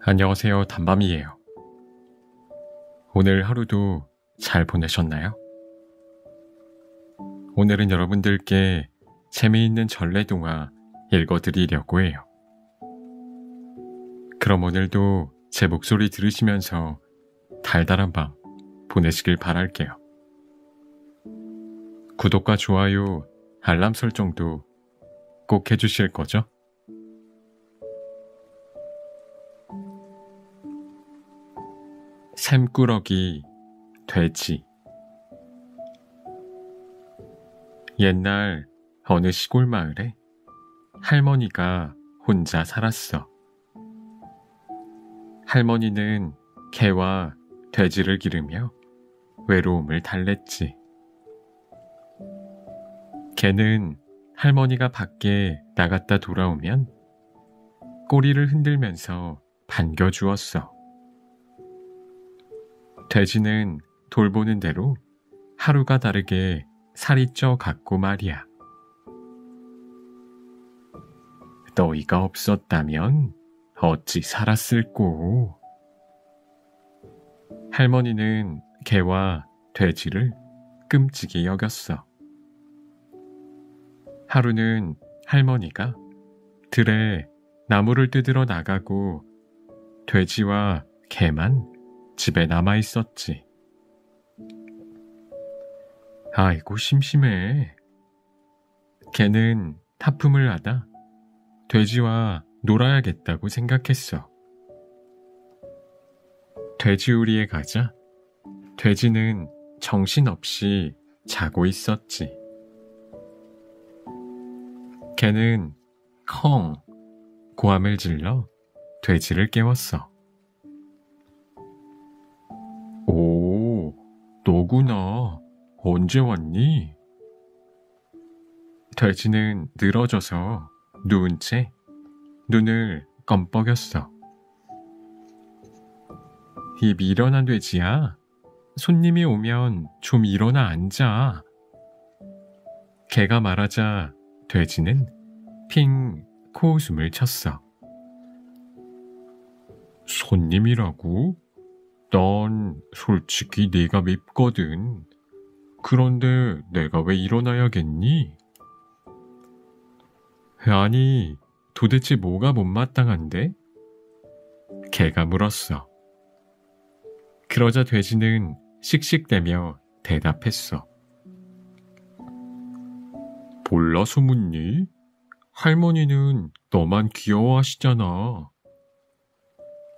안녕하세요, 단밤이에요. 오늘 하루도 잘 보내셨나요? 오늘은 여러분들께 재미있는 전래동화 읽어드리려고 해요. 그럼 오늘도 제 목소리 들으시면서 달달한 밤 보내시길 바랄게요. 구독과 좋아요, 알람 설정도 꼭 해주실 거죠? 샘꾸러기 돼지. 옛날 어느 시골 마을에 할머니가 혼자 살았어. 할머니는 개와 돼지를 기르며 외로움을 달랬지. 개는 할머니가 밖에 나갔다 돌아오면 꼬리를 흔들면서 반겨주었어. 돼지는 돌보는 대로 하루가 다르게 살이 쪄갔고 말이야. 너희가 없었다면 어찌 살았을꼬. 할머니는 개와 돼지를 끔찍이 여겼어. 하루는 할머니가 들에 나무를 뜯으러 나가고 돼지와 개만 집에 남아있었지. 아이고 심심해. 개는 타품을 하다 돼지와 놀아야겠다고 생각했어. 돼지우리에 가자 돼지는 정신없이 자고 있었지. 개는 컹 고함을 질러 돼지를 깨웠어. 오, 너구나. 언제 왔니? 돼지는 늘어져서 누운 채 눈을 껌뻑였어. 이 미련한 돼지야. 손님이 오면 좀 일어나 앉아. 개가 말하자 돼지는 핑 코웃음을 쳤어. 손님이라고? 난 솔직히 네가 밉거든. 그런데 내가 왜 일어나야겠니? 아니, 도대체 뭐가 못마땅한데? 개가 물었어. 그러자 돼지는 씩씩대며 대답했어. 몰라서 묻니? 할머니는 너만 귀여워하시잖아.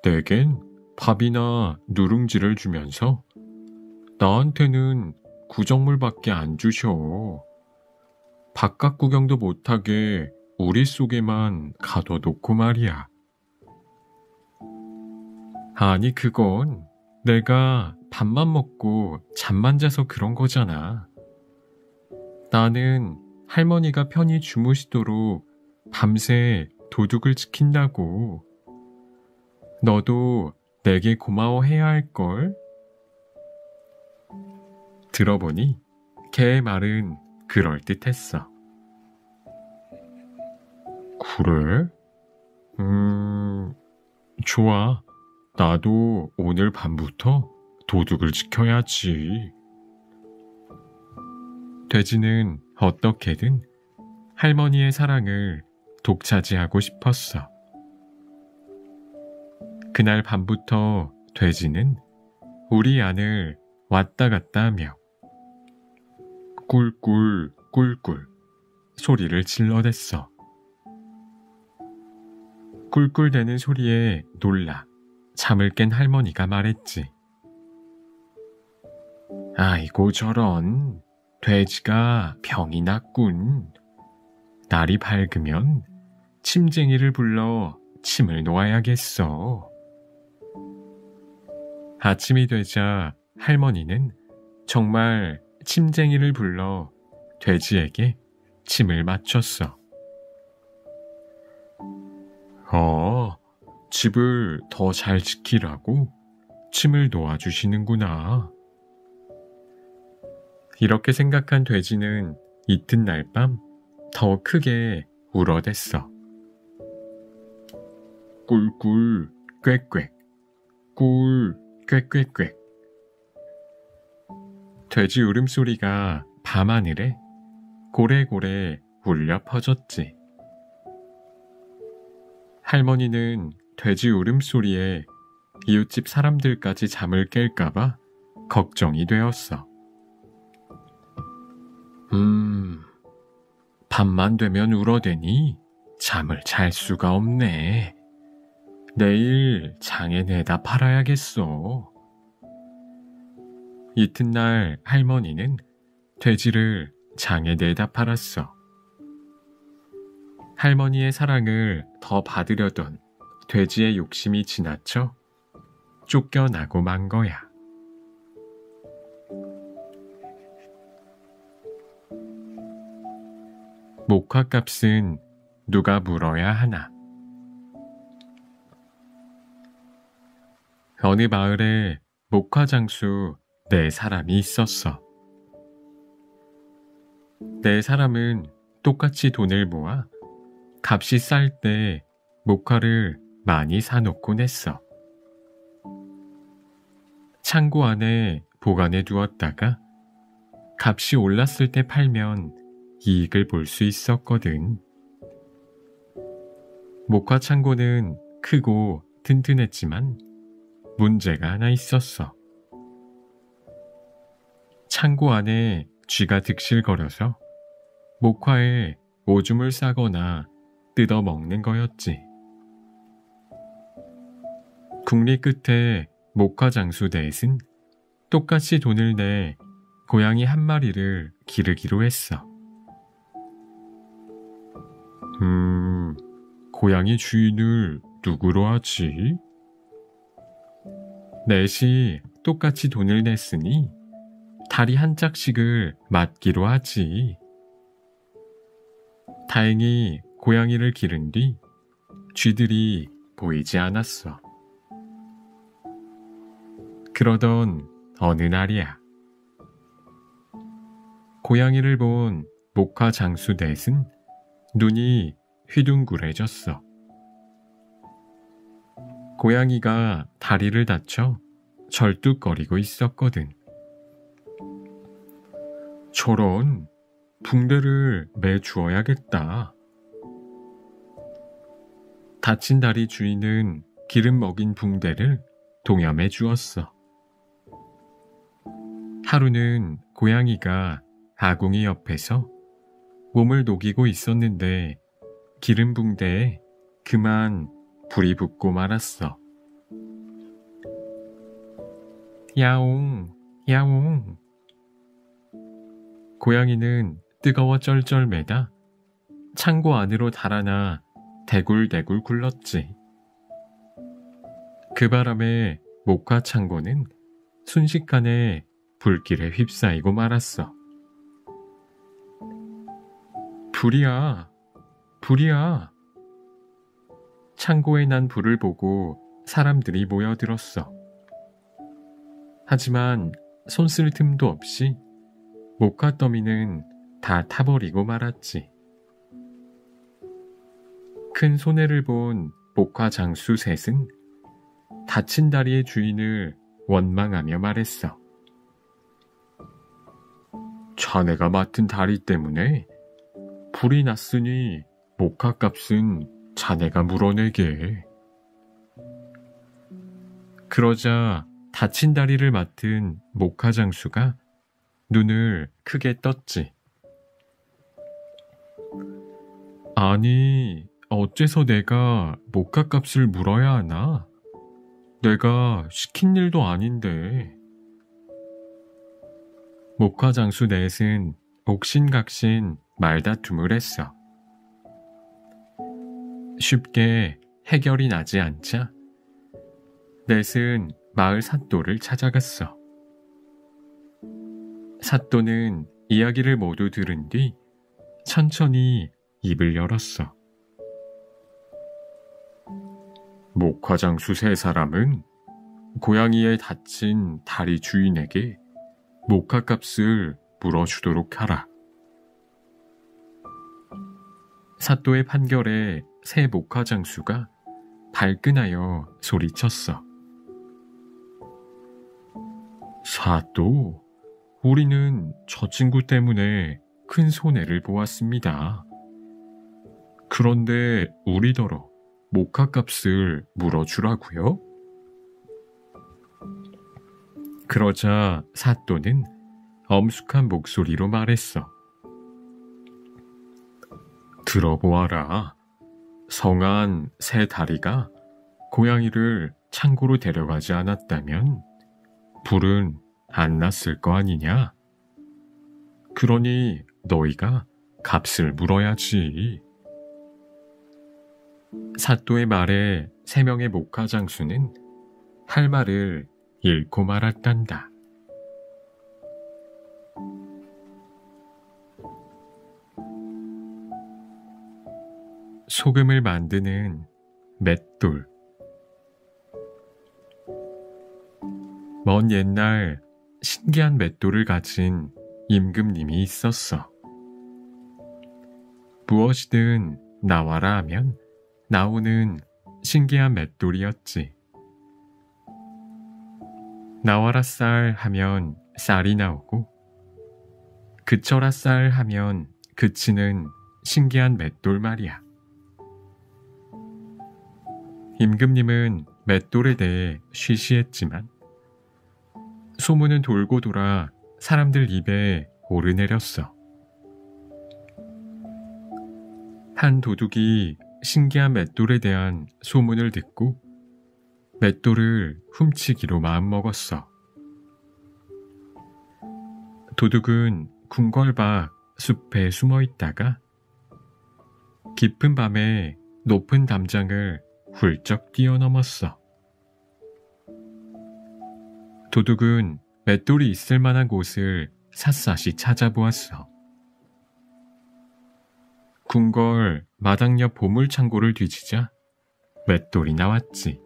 내겐 밥이나 누룽지를 주면서 나한테는 구정물밖에 안 주셔. 바깥 구경도 못하게 우리 속에만 가둬놓고 말이야. 아니 그건 내가 밥만 먹고 잠만 자서 그런 거잖아. 나는 할머니가 편히 주무시도록 밤새 도둑을 지킨다고. 너도 내게 고마워해야 할걸? 들어보니 개의 말은 그럴듯했어. 그래? 좋아. 나도 오늘 밤부터 도둑을 지켜야지. 돼지는 어떻게든 할머니의 사랑을 독차지하고 싶었어. 그날 밤부터 돼지는 우리 안을 왔다 갔다 하며 꿀꿀 꿀꿀 소리를 질러댔어. 꿀꿀대는 소리에 놀라 잠을 깬 할머니가 말했지. 아이고 저런, 돼지가 병이 났군. 날이 밝으면 침쟁이를 불러 침을 놓아야겠어. 아침이 되자 할머니는 정말 침쟁이를 불러 돼지에게 침을 맞췄어. 집을 더 잘 지키라고 침을 놓아주시는구나. 이렇게 생각한 돼지는 이튿날 밤 더 크게 울어댔어. 꿀꿀 꽥꽥, 꿀, 꽥꽥꽥. 돼지 울음소리가 밤하늘에 고래고래 울려 퍼졌지. 할머니는 돼지 울음소리에 이웃집 사람들까지 잠을 깰까봐 걱정이 되었어. 밤만 되면 울어대니 잠을 잘 수가 없네. 내일 장에 내다 팔아야겠어. 이튿날 할머니는 돼지를 장에 내다 팔았어. 할머니의 사랑을 더 받으려던 돼지의 욕심이 지나쳐 쫓겨나고 만 거야. 목화값은 누가 물어야 하나? 어느 마을에 목화장수 4사람이 있었어. 4사람은 똑같이 돈을 모아 값이 쌀 때 목화를 많이 사놓곤 했어. 창고 안에 보관해 두었다가 값이 올랐을 때 팔면 이익을 볼 수 있었거든. 목화 창고는 크고 튼튼했지만 문제가 하나 있었어. 창고 안에 쥐가 득실거려서 목화에 오줌을 싸거나 뜯어 먹는 거였지. 국리 끝에 목화장수 넷은 똑같이 돈을 내 고양이 1마리를 기르기로 했어. 고양이 주인을 누구로 하지? 넷이 똑같이 돈을 냈으니 다리 한 짝씩을 맡기로 하지. 다행히 고양이를 기른 뒤 쥐들이 보이지 않았어. 그러던 어느 날이야. 고양이를 본 목화 장수 넷은 눈이 휘둥그레졌어. 고양이가 다리를 다쳐 절뚝거리고 있었거든. 저런, 붕대를 매주어야겠다. 다친 다리 주인은 기름 먹인 붕대를 동염해 주었어. 하루는 고양이가 아궁이 옆에서 몸을 녹이고 있었는데 기름 붕대에 그만 불이 붙고 말았어. 야옹, 야옹. 고양이는 뜨거워 쩔쩔매다 창고 안으로 달아나 대굴대굴 굴렀지. 그 바람에 목화 창고는 순식간에 불길에 휩싸이고 말았어. 불이야, 불이야. 창고에 난 불을 보고 사람들이 모여들었어. 하지만 손 쓸 틈도 없이 목화 더미는 다 타버리고 말았지. 큰 손해를 본 목화 장수 셋은 다친 다리의 주인을 원망하며 말했어. 자네가 맡은 다리 때문에 불이 났으니 목화값은 자네가 물어내게. 그러자 다친 다리를 맡은 목화 장수가 눈을 크게 떴지. 아니, 어째서 내가 목화값을 물어야 하나? 내가 시킨 일도 아닌데. 목화 장수 넷은 옥신각신 말다툼을 했어. 쉽게 해결이 나지 않자 넷은 마을 사또를 찾아갔어. 사또는 이야기를 모두 들은 뒤 천천히 입을 열었어. 목화장수 3사람은 고양이의 다친 다리 주인에게 목화값을 물어주도록 하라. 사또의 판결에 새 목화장수가 발끈하여 소리쳤어. 사또, 우리는 저 친구 때문에 큰 손해를 보았습니다. 그런데 우리더러 목화값을 물어주라고요? 그러자 사또는 엄숙한 목소리로 말했어. 들어보아라. 성한 새 다리가 고양이를 창고로 데려가지 않았다면 불은 안 났을 거 아니냐? 그러니 너희가 값을 물어야지. 사또의 말에 세 명의 목화 장수는 할 말을 잃고 말았단다. 소금을 만드는 맷돌. 먼 옛날 신기한 맷돌을 가진 임금님이 있었어. 무엇이든 나와라 하면 나오는 신기한 맷돌이었지. 나와라 쌀 하면 쌀이 나오고, 그쳐라 쌀 하면 그치는 신기한 맷돌 말이야. 임금님은 맷돌에 대해 쉬쉬했지만 소문은 돌고 돌아 사람들 입에 오르내렸어. 한 도둑이 신기한 맷돌에 대한 소문을 듣고 맷돌을 훔치기로 마음먹었어. 도둑은 궁궐 밖 숲에 숨어 있다가 깊은 밤에 높은 담장을 훌쩍 뛰어넘었어. 도둑은 맷돌이 있을 만한 곳을 샅샅이 찾아보았어. 궁궐 마당 옆 보물창고를 뒤지자 맷돌이 나왔지.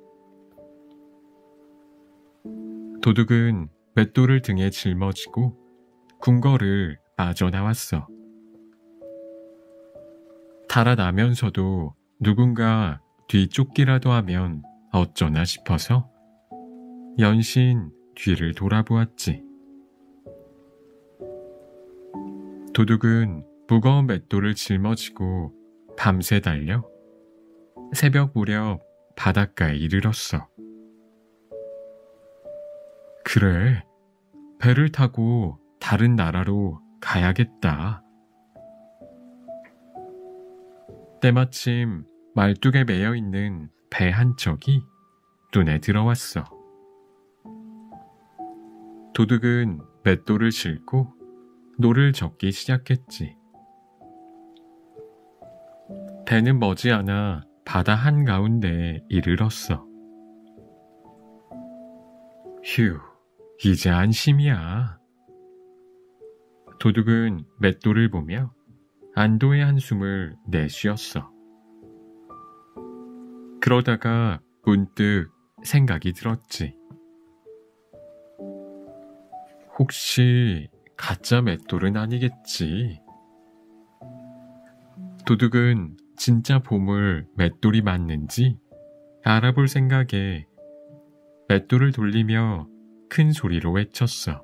도둑은 맷돌을 등에 짊어지고 궁궐을 빠져나왔어. 달아나면서도 누군가 뒤쫓기라도 하면 어쩌나 싶어서 연신 뒤를 돌아보았지. 도둑은 무거운 맷돌을 짊어지고 밤새 달려 새벽 무렵 바닷가에 이르렀어. 그래, 배를 타고 다른 나라로 가야겠다. 때마침 말뚝에 매여 있는 배 한 척이 눈에 들어왔어. 도둑은 맷돌을 싣고 노를 젓기 시작했지. 배는 머지않아 바다 한가운데에 이르렀어. 휴, 이제 안심이야. 도둑은 맷돌을 보며 안도의 한숨을 내쉬었어. 그러다가 문득 생각이 들었지. 혹시 가짜 맷돌은 아니겠지? 도둑은 진짜 보물 맷돌이 맞는지 알아볼 생각에 맷돌을 돌리며 큰 소리로 외쳤어.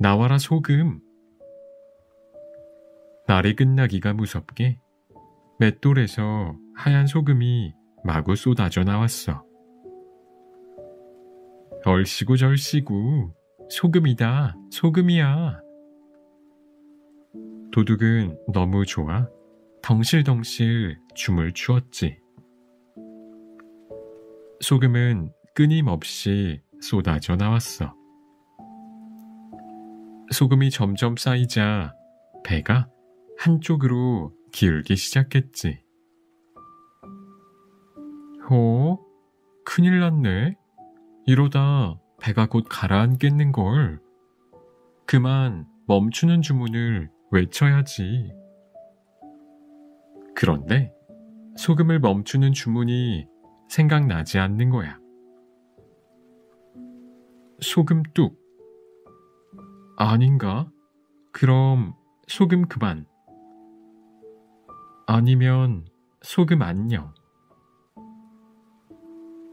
나와라 소금! 날이 끝나기가 무섭게 맷돌에서 하얀 소금이 마구 쏟아져 나왔어. 얼씨구 절씨구, 소금이다, 소금이야. 도둑은 너무 좋아 덩실덩실 춤을 추었지. 소금은 끊임없이 쏟아져 나왔어. 소금이 점점 쌓이자 배가 한쪽으로 기울기 시작했지. 큰일 났네. 이러다 배가 곧 가라앉겠는걸. 그만 멈추는 주문을 외쳐야지. 그런데 소금을 멈추는 주문이 생각나지 않는 거야. 소금 뚝. 아닌가? 그럼 소금 그만. 아니면 소금 안녕.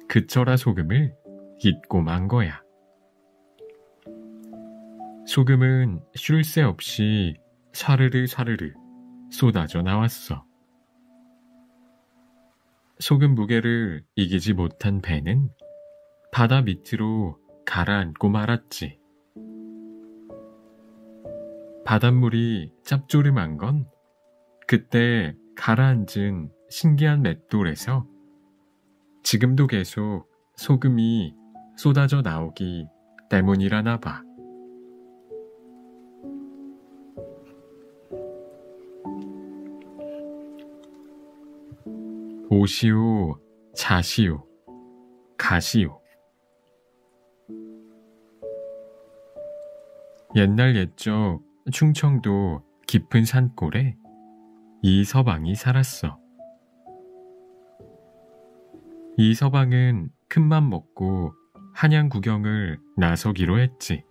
그쳐라 소금을 잊고 만 거야. 소금은 쉴 새 없이 사르르 사르르 쏟아져 나왔어. 소금 무게를 이기지 못한 배는 바다 밑으로 가라앉고 말았지. 바닷물이 짭조름한 건 그때 가라앉은 신기한 맷돌에서 지금도 계속 소금이 쏟아져 나오기 때문이라나 봐. 오시오, 자시오, 가시오. 옛날 옛적 충청도 깊은 산골에 이서방이 살았어. 이서방은 큰맘 먹고 한양 구경을 나서기로 했지.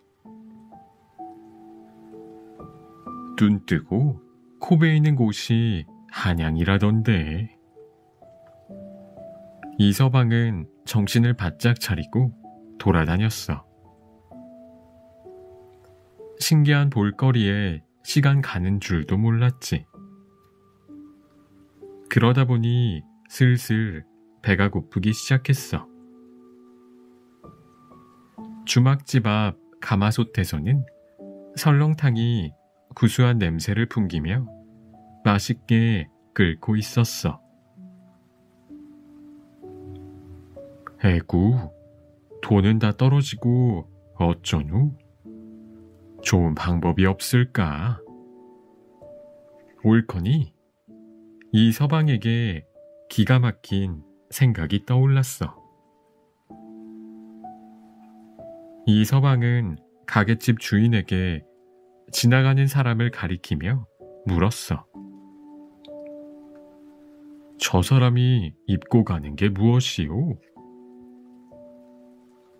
눈 뜨고 코 베이는 곳이 한양이라던데. 이서방은 정신을 바짝 차리고 돌아다녔어. 신기한 볼거리에 시간 가는 줄도 몰랐지. 그러다 보니 슬슬 배가 고프기 시작했어. 주막집 앞 가마솥에서는 설렁탕이 구수한 냄새를 풍기며 맛있게 끓고 있었어. 에구, 돈은 다 떨어지고 어쩌누? 좋은 방법이 없을까? 옳거니 이 서방에게 기가 막힌 생각이 떠올랐어. 이 서방은 가게집 주인에게 지나가는 사람을 가리키며 물었어. 저 사람이 입고 가는 게 무엇이오?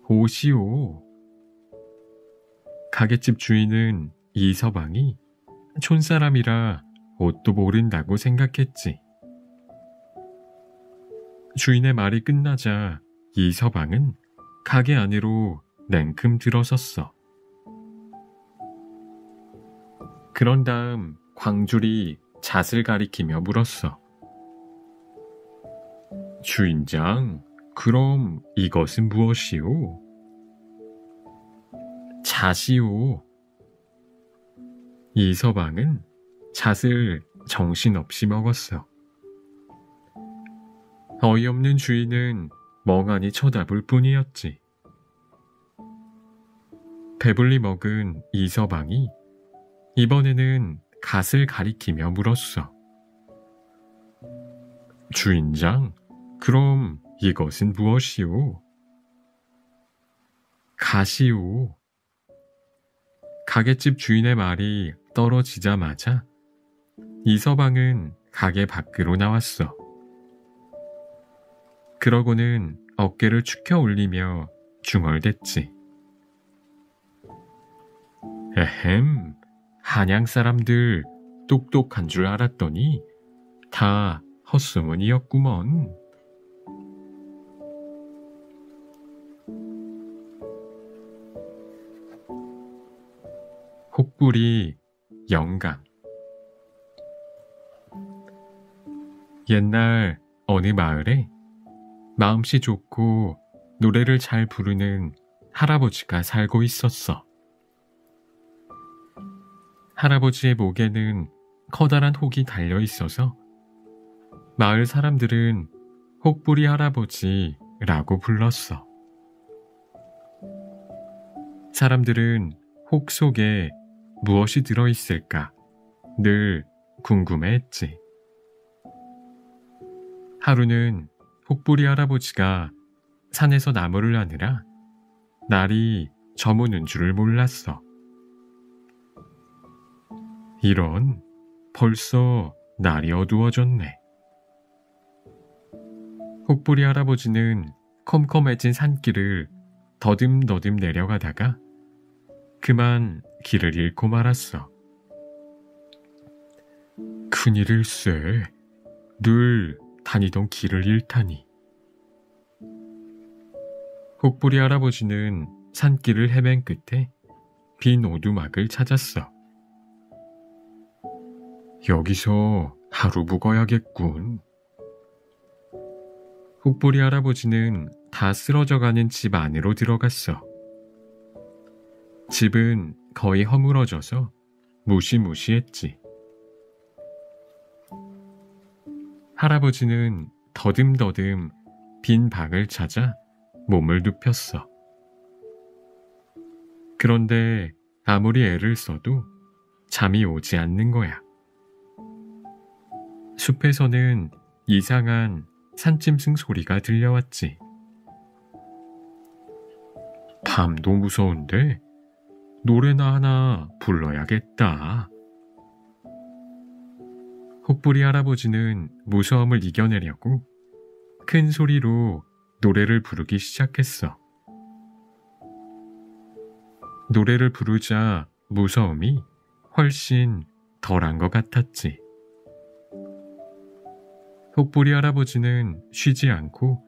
옷이오. 가게집 주인은 이 서방이 촌사람이라 옷도 모른다고 생각했지. 주인의 말이 끝나자 이 서방은 가게 안으로 냉큼 들어섰어. 그런 다음 광줄이 잣을 가리키며 물었어. 주인장, 그럼 이것은 무엇이오? 잣이오. 이 서방은 잣을 정신없이 먹었어. 어이없는 주인은 멍하니 쳐다볼 뿐이었지. 배불리 먹은 이 서방이 이번에는 갓을 가리키며 물었어. 주인장, 그럼 이것은 무엇이오? 갓이오. 가게집 주인의 말이 떨어지자마자 이 서방은 가게 밖으로 나왔어. 그러고는 어깨를 축혀 올리며 중얼댔지. 에헴, 한양 사람들 똑똑한 줄 알았더니 다 헛소문이었구먼. 혹부리 영감. 옛날 어느 마을에 마음씨 좋고 노래를 잘 부르는 할아버지가 살고 있었어. 할아버지의 목에는 커다란 혹이 달려 있어서 마을 사람들은 혹부리 할아버지라고 불렀어. 사람들은 혹 속에 무엇이 들어있을까 늘 궁금해했지. 하루는 혹부리 할아버지가 산에서 나무를 하느라 날이 저무는 줄을 몰랐어. 이런, 벌써 날이 어두워졌네. 혹부리 할아버지는 컴컴해진 산길을 더듬더듬 내려가다가 그만 길을 잃고 말았어. 큰일일세. 늘 다니던 길을 잃다니. 혹부리 할아버지는 산길을 헤맨 끝에 빈 오두막을 찾았어. 여기서 하루 묵어야겠군. 혹부리 할아버지는 다 쓰러져가는 집 안으로 들어갔어. 집은 거의 허물어져서 무시무시했지. 할아버지는 더듬더듬 빈 방을 찾아 몸을 눕혔어. 그런데 아무리 애를 써도 잠이 오지 않는 거야. 숲에서는 이상한 산짐승 소리가 들려왔지. 밤도 무서운데 노래나 하나 불러야겠다. 혹부리 할아버지는 무서움을 이겨내려고 큰 소리로 노래를 부르기 시작했어. 노래를 부르자 무서움이 훨씬 덜한 것 같았지. 혹부리 할아버지는 쉬지 않고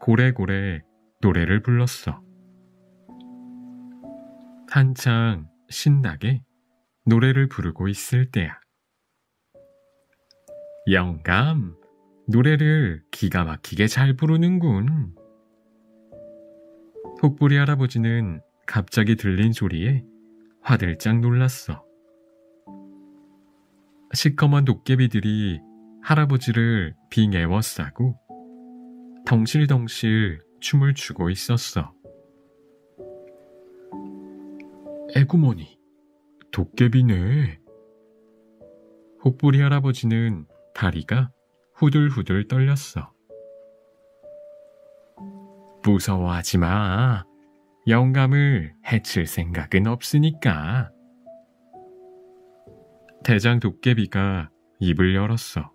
고래고래 노래를 불렀어. 한창 신나게 노래를 부르고 있을 때야. 영감, 노래를 기가 막히게 잘 부르는군. 혹부리 할아버지는 갑자기 들린 소리에 화들짝 놀랐어. 시커먼 도깨비들이 할아버지를 빙 에워싸고 덩실덩실 춤을 추고 있었어. 에구머니, 도깨비네. 혹부리 할아버지는 다리가 후들후들 떨렸어. 무서워하지 마. 영감을 해칠 생각은 없으니까. 대장 도깨비가 입을 열었어.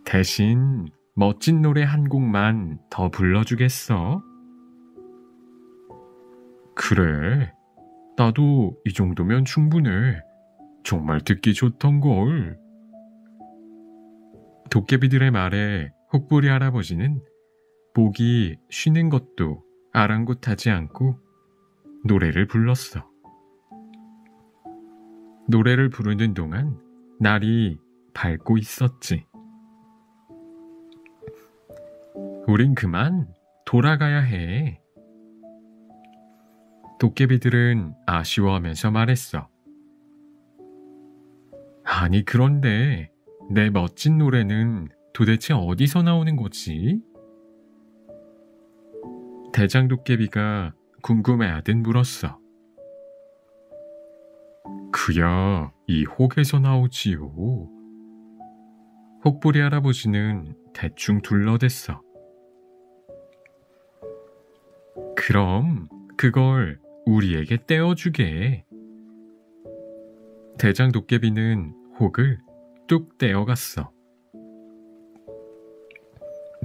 대신 멋진 노래 한 곡만 더 불러주겠어? 그래, 나도 이 정도면 충분해. 정말 듣기 좋던걸. 도깨비들의 말에 혹부리 할아버지는 목이 쉬는 것도 아랑곳하지 않고 노래를 불렀어. 노래를 부르는 동안 날이 밝고 있었지. 우린 그만 돌아가야 해. 도깨비들은 아쉬워하면서 말했어. 아니, 그런데 내 멋진 노래는 도대체 어디서 나오는 거지? 대장 도깨비가 궁금해하듯 물었어. 그야 이 혹에서 나오지요. 혹부리 할아버지는 대충 둘러댔어. 그럼 그걸 우리에게 떼어주게. 대장 도깨비는 혹을 뚝 떼어갔어.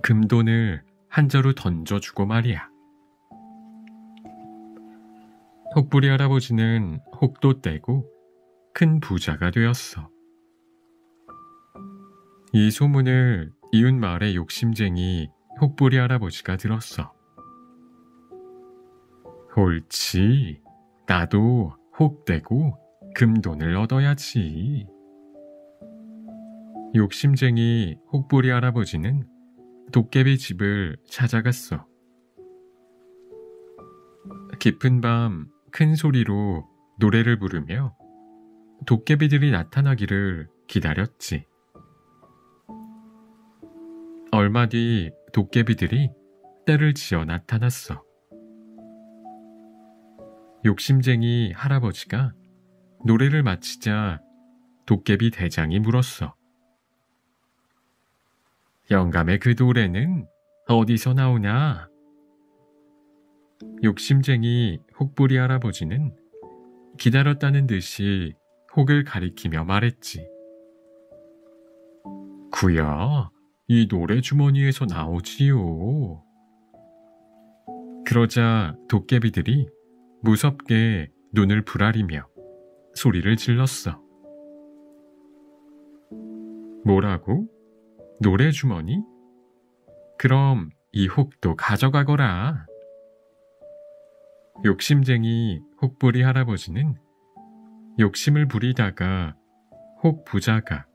금돈을 한 자루 던져주고 말이야. 혹부리 할아버지는 혹도 떼고 큰 부자가 되었어. 이 소문을 이웃 마을의 욕심쟁이 혹부리 할아버지가 들었어. 옳지, 나도 혹 떼고 금돈을 얻어야지. 욕심쟁이 혹부리 할아버지는 도깨비 집을 찾아갔어. 깊은 밤 큰 소리로 노래를 부르며 도깨비들이 나타나기를 기다렸지. 얼마 뒤 도깨비들이 떼를 지어 나타났어. 욕심쟁이 할아버지가 노래를 마치자 도깨비 대장이 물었어. 영감의 그 노래는 어디서 나오냐? 욕심쟁이 혹부리 할아버지는 기다렸다는 듯이 혹을 가리키며 말했지. 구야, 이 노래 주머니에서 나오지요. 그러자 도깨비들이 무섭게 눈을 부라리며 소리를 질렀어. 뭐라고? 노래 주머니? 그럼 이 혹도 가져가거라. 욕심쟁이 혹부리 할아버지는 욕심을 부리다가 혹 부자가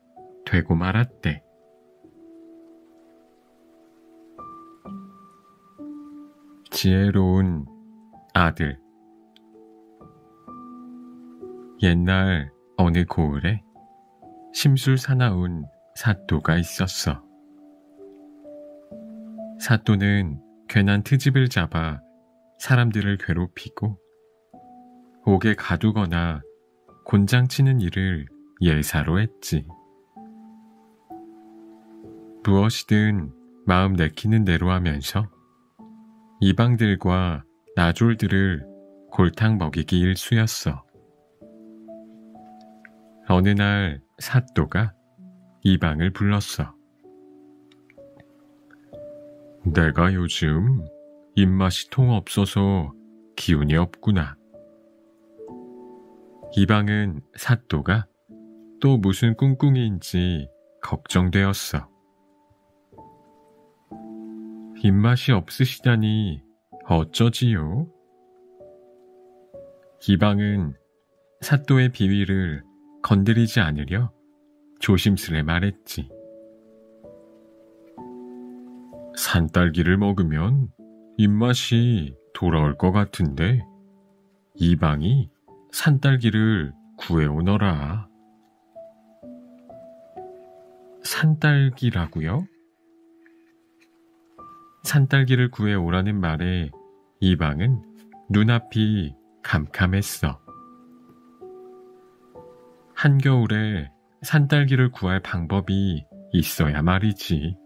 되고 말았대. 지혜로운 아들. 옛날 어느 고을에 심술 사나운 사또가 있었어. 사또는 괜한 트집을 잡아 사람들을 괴롭히고 옥에 가두거나 곤장 치는 일을 예사로 했지. 무엇이든 마음 내키는 대로 하면서 이방들과 나졸들을 골탕 먹이기 일쑤였어. 어느 날 사또가 이방을 불렀어. 내가 요즘 입맛이 통 없어서 기운이 없구나. 이방은 사또가 또 무슨 꿍꿍이인지 걱정되었어. 입맛이 없으시다니 어쩌지요? 이방은 사또의 비위를 건드리지 않으려 조심스레 말했지. 산딸기를 먹으면 입맛이 돌아올 것 같은데 이방이 산딸기를 구해오너라. 산딸기라고요? 산딸기를 구해오라는 말에 이방은 눈앞이 캄캄했어. 한겨울에 산딸기를 구할 방법이 있어야 말이지.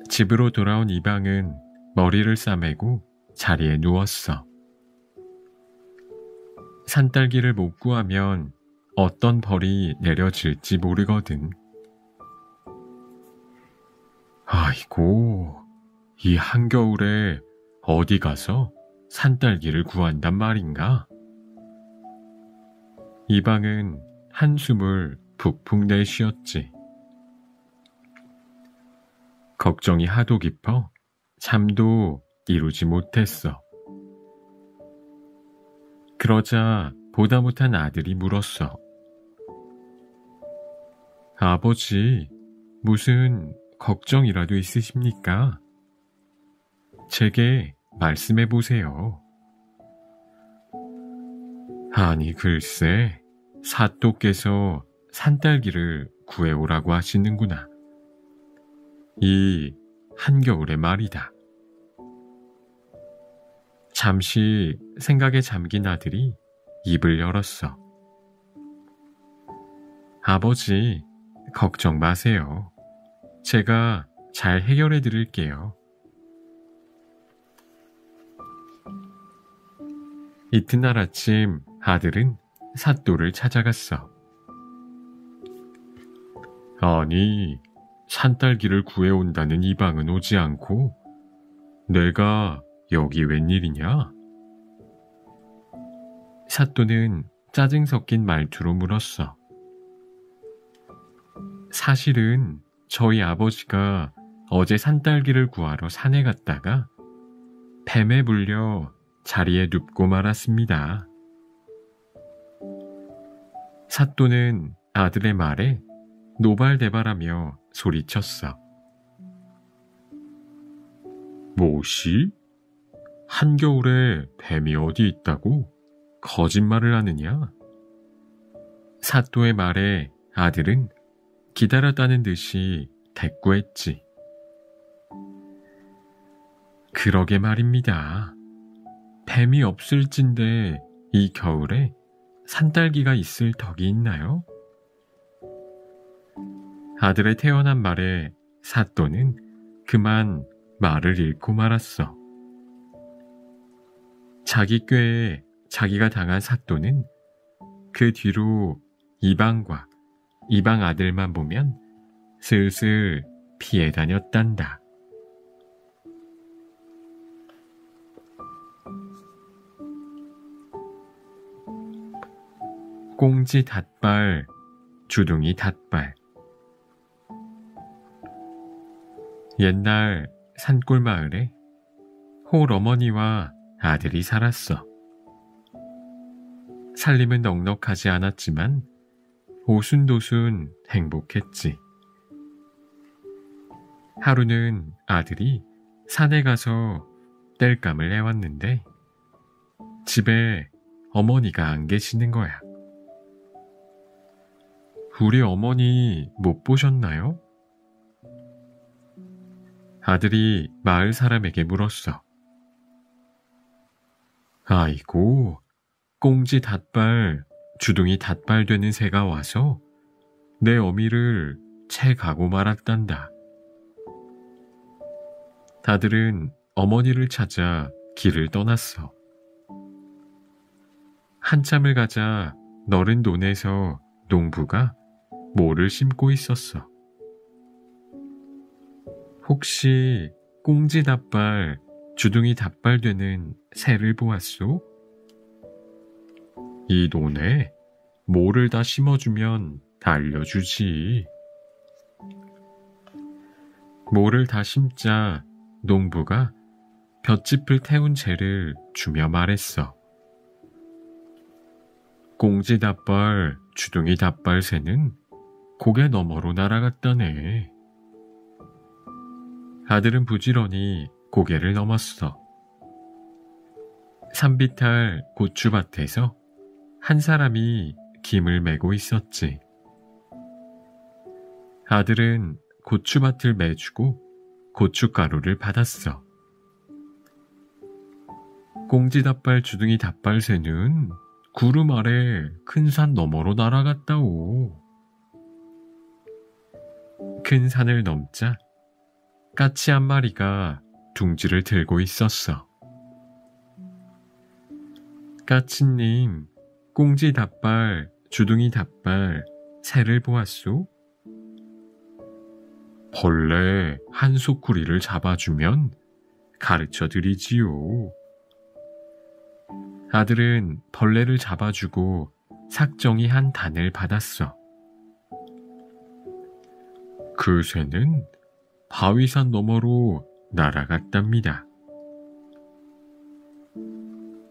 집으로 돌아온 이방은 머리를 싸매고 자리에 누웠어. 산딸기를 못 구하면 어떤 벌이 내려질지 모르거든. 아이고, 이 한겨울에 어디 가서 산딸기를 구한단 말인가? 이방은 한숨을 푹푹 내쉬었지. 걱정이 하도 깊어 잠도 이루지 못했어. 그러자 보다 못한 아들이 물었어. 아버지, 무슨 걱정이라도 있으십니까? 제게 말씀해 보세요. 아니 글쎄, 사또께서 산딸기를 구해오라고 하시는구나. 이 한겨울의 말이다. 잠시 생각에 잠긴 아들이 입을 열었어. 아버지, 걱정 마세요. 제가 잘 해결해 드릴게요. 이튿날 아침 아들은 사또를 찾아갔어. 아니, 산딸기를 구해온다는 이방은 오지 않고 내가 여기 웬일이냐? 사또는 짜증 섞인 말투로 물었어. 사실은 저희 아버지가 어제 산딸기를 구하러 산에 갔다가 뱀에 물려 자리에 눕고 말았습니다. 사또는 아들의 말에 노발대발하며 소리쳤어. 뭐시? 한겨울에 뱀이 어디 있다고? 거짓말을 하느냐? 사또의 말에 아들은 기다렸다는 듯이 대꾸했지. 그러게 말입니다. 뱀이 없을진데 이 겨울에 산딸기가 있을 덕이 있나요? 아들의 태연한 말에 사또는 그만 말을 잃고 말았어. 자기 꾀에 자기가 당한 사또는 그 뒤로 이방과 이방 아들만 보면 슬슬 피해 다녔단다. 꽁지 닷발, 주둥이 닷발. 옛날 산골 마을에 홀 어머니와 아들이 살았어. 살림은 넉넉하지 않았지만 오순도순 행복했지. 하루는 아들이 산에 가서 땔감을 해왔는데 집에 어머니가 안 계시는 거야. 우리 어머니 못 보셨나요? 아들이 마을 사람에게 물었어. 아이고, 꽁지 닷발, 주둥이 닷발 되는 새가 와서 내 어미를 채 가고 말았단다. 아들은 어머니를 찾아 길을 떠났어. 한참을 가자 너른 논에서 농부가 모를 심고 있었어. 혹시 꽁지 닷발, 주둥이 닷발 되는 새를 보았소? 이 논에 모를 다 심어주면 알려주지. 모를 다 심자 농부가 볏짚을 태운 재를 주며 말했어. 꽁지 닷발, 주둥이 닷발 새는 고개 너머로 날아갔다네. 아들은 부지런히 고개를 넘었어. 산비탈 고추밭에서 한 사람이 김을 메고 있었지. 아들은 고추밭을 메주고 고춧가루를 받았어. 꽁지 닷발 주둥이 닷발 새는 구름 아래 큰 산 너머로 날아갔다오. 큰 산을 넘자 까치 한 마리가 둥지를 들고 있었어. 까치님, 꽁지 닷발, 주둥이 닷발, 새를 보았소? 벌레 한 소쿠리를 잡아주면 가르쳐 드리지요. 아들은 벌레를 잡아주고 삭정이 한 단을 받았어. 그 새는 바위산 너머로 날아갔답니다.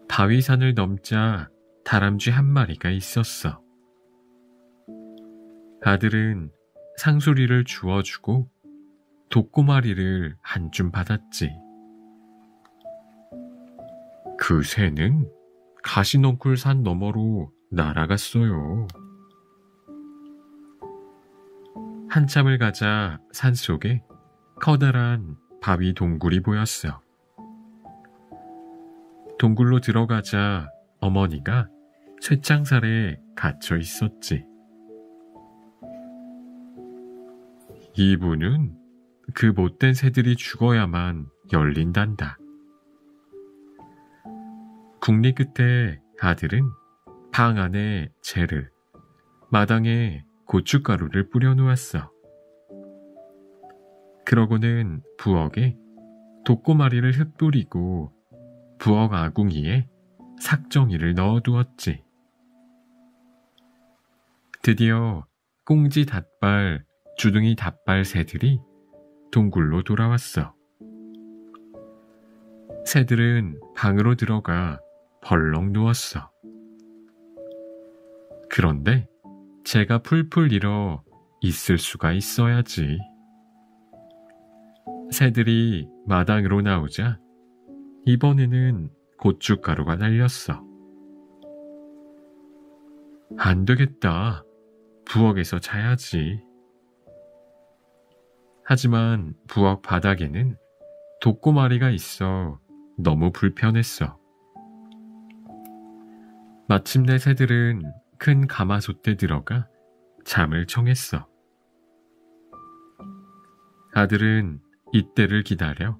바위산을 넘자 다람쥐 한 마리가 있었어. 아들은 상소리를 주워주고 독고마리를 한 줌 받았지. 그 새는 가시넝쿨 산 너머로 날아갔어요. 한참을 가자 산속에 커다란 바위 동굴이 보였어. 동굴로 들어가자 어머니가 쇠창살에 갇혀 있었지. 이분은 그 못된 새들이 죽어야만 열린단다. 국리 끝에 아들은 방 안에 재를, 마당에 고춧가루를 뿌려놓았어. 그러고는 부엌에 독고마리를 흩뿌리고 부엌 아궁이에 삭정이를 넣어두었지. 드디어 꽁지 닷발, 주둥이 닷발 새들이 동굴로 돌아왔어. 새들은 방으로 들어가 벌렁 누웠어. 그런데 재가 풀풀 일어 있을 수가 있어야지. 새들이 마당으로 나오자 이번에는 고춧가루가 날렸어. 안 되겠다. 부엌에서 자야지. 하지만 부엌 바닥에는 독고마리가 있어 너무 불편했어. 마침내 새들은 큰 가마솥에 들어가 잠을 청했어. 아들은 이때를 기다려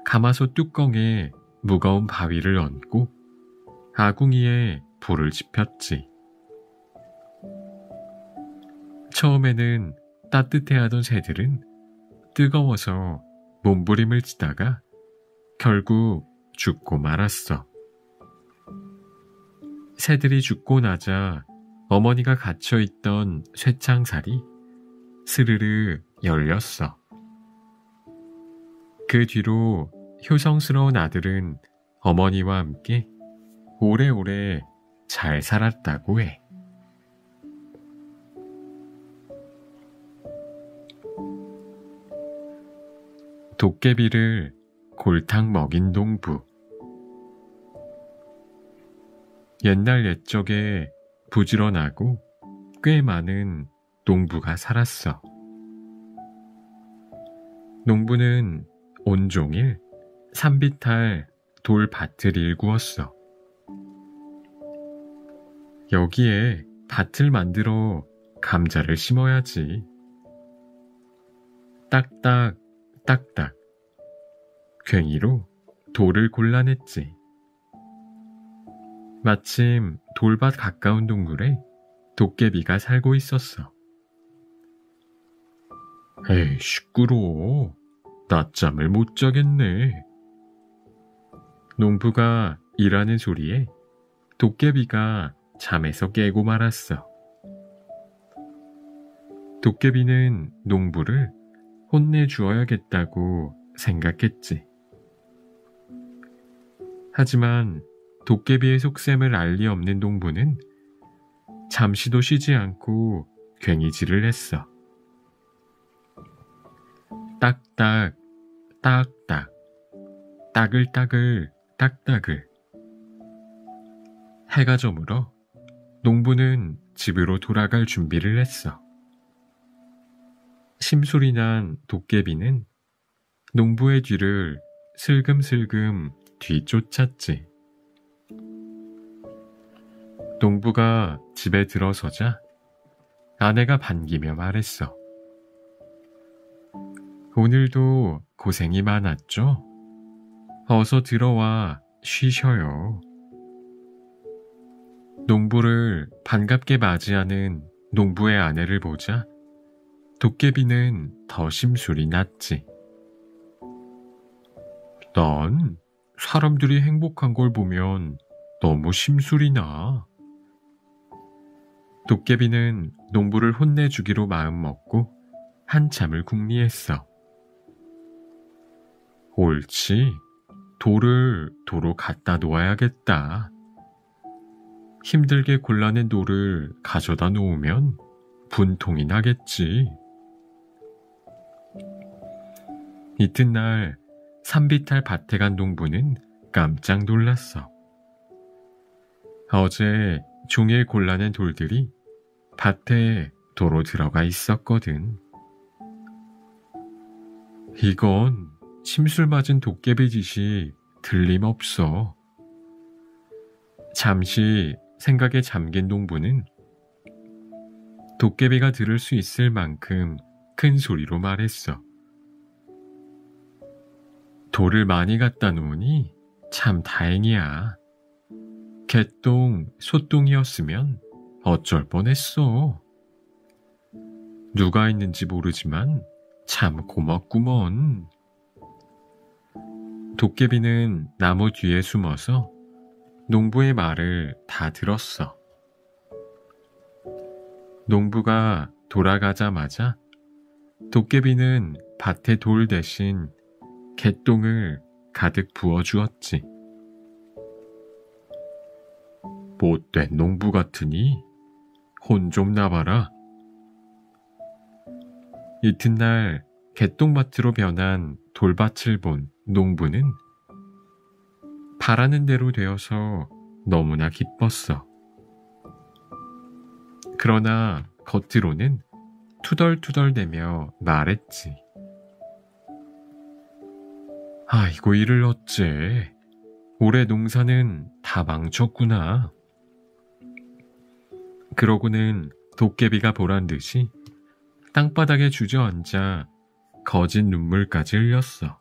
가마솥 뚜껑에 무거운 바위를 얹고 아궁이에 불을 지폈지. 처음에는 따뜻해하던 새들은 뜨거워서 몸부림을 치다가 결국 죽고 말았어. 새들이 죽고 나자 어머니가 갇혀있던 쇠창살이 스르르 열렸어. 그 뒤로 효성스러운 아들은 어머니와 함께 오래오래 잘 살았다고 해. 도깨비를 골탕 먹인 농부. 옛날 옛적에 부지런하고 꽤 많은 농부가 살았어. 농부는 온종일 산비탈 돌밭을 일구었어. 여기에 밭을 만들어 감자를 심어야지. 딱딱 딱딱 괭이로 돌을 골라냈지. 마침 돌밭 가까운 동굴에 도깨비가 살고 있었어. 에이, 시끄러워. 낮잠을 못 자겠네. 농부가 일하는 소리에 도깨비가 잠에서 깨고 말았어. 도깨비는 농부를 혼내주어야겠다고 생각했지. 하지만 도깨비의 속셈을 알 리 없는 농부는 잠시도 쉬지 않고 괭이질을 했어. 딱딱 딱딱 따글따글 딱따글. 해가 저물어 농부는 집으로 돌아갈 준비를 했어. 심술이 난 도깨비는 농부의 뒤를 슬금슬금 뒤쫓았지. 농부가 집에 들어서자 아내가 반기며 말했어. 오늘도 고생이 많았죠? 어서 들어와 쉬셔요. 농부를 반갑게 맞이하는 농부의 아내를 보자 도깨비는 더 심술이 났지. 난 사람들이 행복한 걸 보면 너무 심술이 나. 도깨비는 농부를 혼내주기로 마음먹고 한참을 궁리했어. 옳지. 돌을 도로 갖다 놓아야겠다. 힘들게 골라낸 돌을 가져다 놓으면 분통이 나겠지. 이튿날 산비탈 밭에 간 농부는 깜짝 놀랐어. 어제 종일 골라낸 돌들이 밭에 도로 들어가 있었거든. 이건 심술 맞은 도깨비 짓이 틀림없어. 잠시 생각에 잠긴 농부는 도깨비가 들을 수 있을 만큼 큰 소리로 말했어. 돌을 많이 갖다 놓으니 참 다행이야. 개똥, 소똥이었으면 어쩔 뻔했어. 누가 있는지 모르지만 참 고맙구먼. 도깨비는 나무 뒤에 숨어서 농부의 말을 다 들었어. 농부가 돌아가자마자 도깨비는 밭에 돌 대신 개똥을 가득 부어주었지. 못된 농부 같으니 혼 좀 나봐라. 이튿날 개똥밭으로 변한 돌밭을 본 농부는 바라는 대로 되어서 너무나 기뻤어. 그러나 겉으로는 투덜투덜대며 말했지. 아이고 이를 어째. 올해 농사는 다 망쳤구나. 그러고는 도깨비가 보란 듯이 땅바닥에 주저앉아 거진 눈물까지 흘렸어.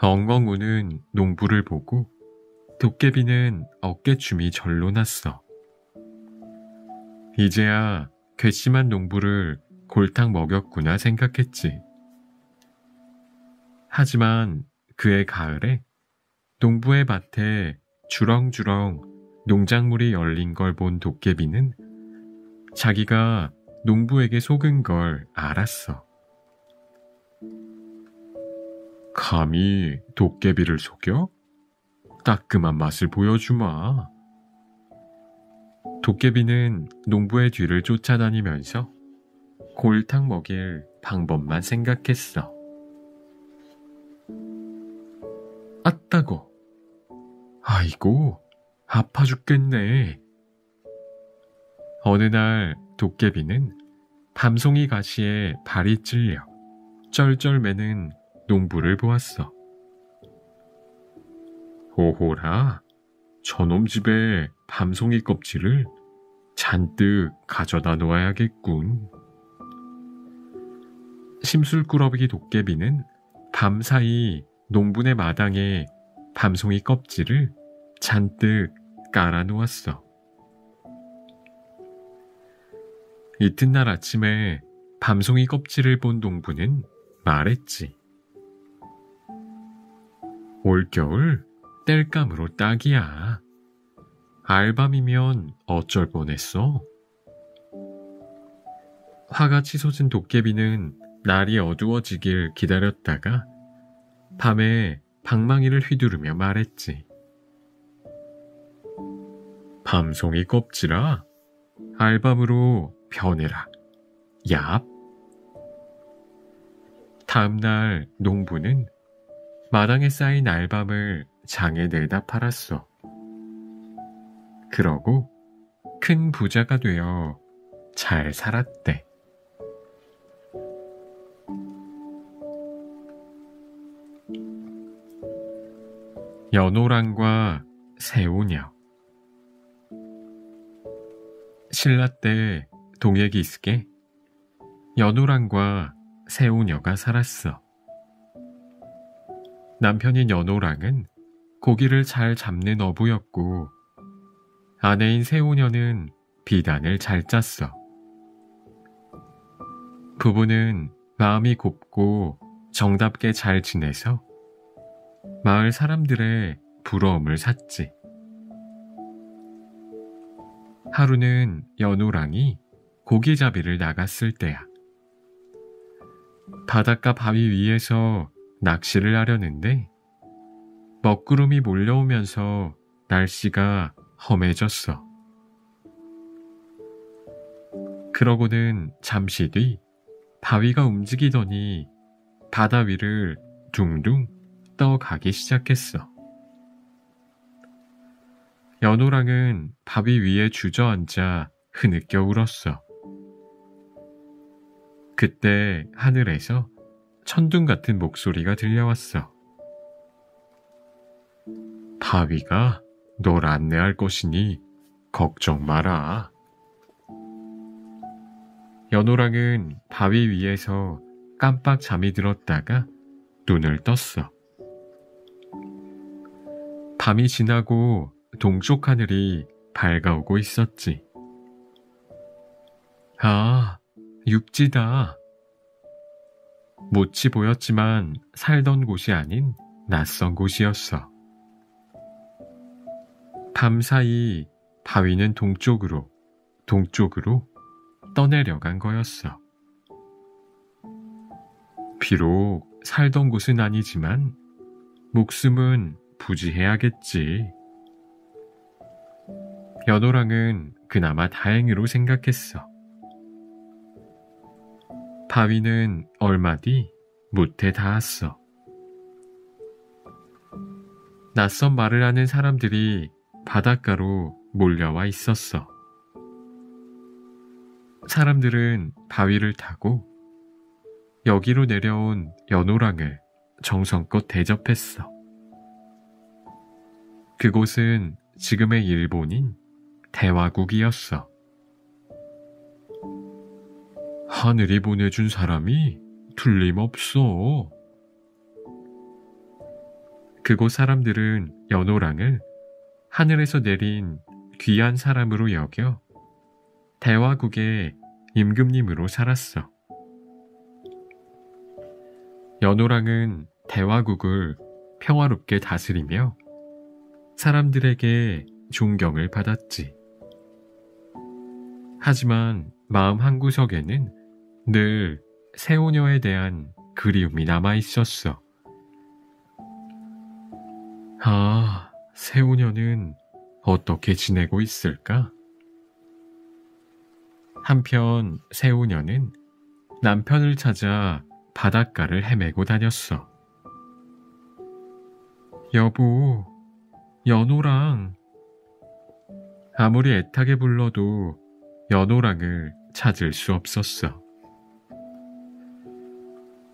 엉엉 우는 농부를 보고 도깨비는 어깨춤이 절로 났어. 이제야 괘씸한 농부를 골탕 먹였구나 생각했지. 하지만 그해 가을에 농부의 밭에 주렁주렁 농작물이 열린 걸 본 도깨비는 자기가 농부에게 속은 걸 알았어. 감히 도깨비를 속여? 따끔한 맛을 보여주마. 도깨비는 농부의 뒤를 쫓아다니면서 골탕 먹일 방법만 생각했어. 아따고. 아이고, 아파 죽겠네. 어느 날 도깨비는 밤송이 가시에 발이 찔려 쩔쩔매는 농부를 보았어. 오호라, 저놈 집에 밤송이 껍질을 잔뜩 가져다 놓아야겠군. 심술꾸러기 도깨비는 밤사이 농부네 마당에 밤송이 껍질을 잔뜩 깔아 놓았어. 이튿날 아침에 밤송이 껍질을 본 농부는 말했지. 올겨울 땔감으로 딱이야. 알밤이면 어쩔 뻔했어. 화가 치솟은 도깨비는 날이 어두워지길 기다렸다가 밤에 방망이를 휘두르며 말했지. 밤송이 껍질아, 알밤으로 변해라. 얍. 다음날 농부는 마당에 쌓인 알밤을 장에 내다 팔았어. 그러고 큰 부자가 되어 잘 살았대. 연호랑과 새우녀. 신라 때 동해기슭에 연호랑과 새우녀가 살았어. 남편인 연호랑은 고기를 잘 잡는 어부였고 아내인 새우녀는 비단을 잘 짰어. 부부는 마음이 곱고 정답게 잘 지내서 마을 사람들의 부러움을 샀지. 하루는 연호랑이 고기잡이를 나갔을 때야. 바닷가 바위 위에서 낚시를 하려는데 먹구름이 몰려오면서 날씨가 험해졌어. 그러고는 잠시 뒤 바위가 움직이더니 바다 위를 둥둥 떠가기 시작했어. 연호랑은 바위 위에 주저앉아 흐느껴 울었어. 그때 하늘에서 천둥 같은 목소리가 들려왔어. 바위가 널 안내할 것이니 걱정 마라. 연호랑은 바위 위에서 깜빡 잠이 들었다가 눈을 떴어. 밤이 지나고 동쪽 하늘이 밝아오고 있었지. 아, 육지다. 못이 보였지만 살던 곳이 아닌 낯선 곳이었어. 밤사이 바위는 동쪽으로 떠내려간 거였어. 비록 살던 곳은 아니지만 목숨은 부지해야겠지. 연호랑은 그나마 다행으로 생각했어. 바위는 얼마 뒤 못에 닿았어. 낯선 말을 하는 사람들이 바닷가로 몰려와 있었어. 사람들은 바위를 타고 여기로 내려온 연호랑을 정성껏 대접했어. 그곳은 지금의 일본인 대화국이었어. 하늘이 보내준 사람이 틀림없어. 그곳 사람들은 연호랑을 하늘에서 내린 귀한 사람으로 여겨 대화국의 임금님으로 살았어. 연호랑은 대화국을 평화롭게 다스리며 사람들에게 존경을 받았지. 하지만 마음 한구석에는 늘 새우녀에 대한 그리움이 남아 있었어. 아, 새우녀는 어떻게 지내고 있을까? 한편 새우녀는 남편을 찾아 바닷가를 헤매고 다녔어. 여보, 연호랑. 아무리 애타게 불러도 연호랑을 찾을 수 없었어.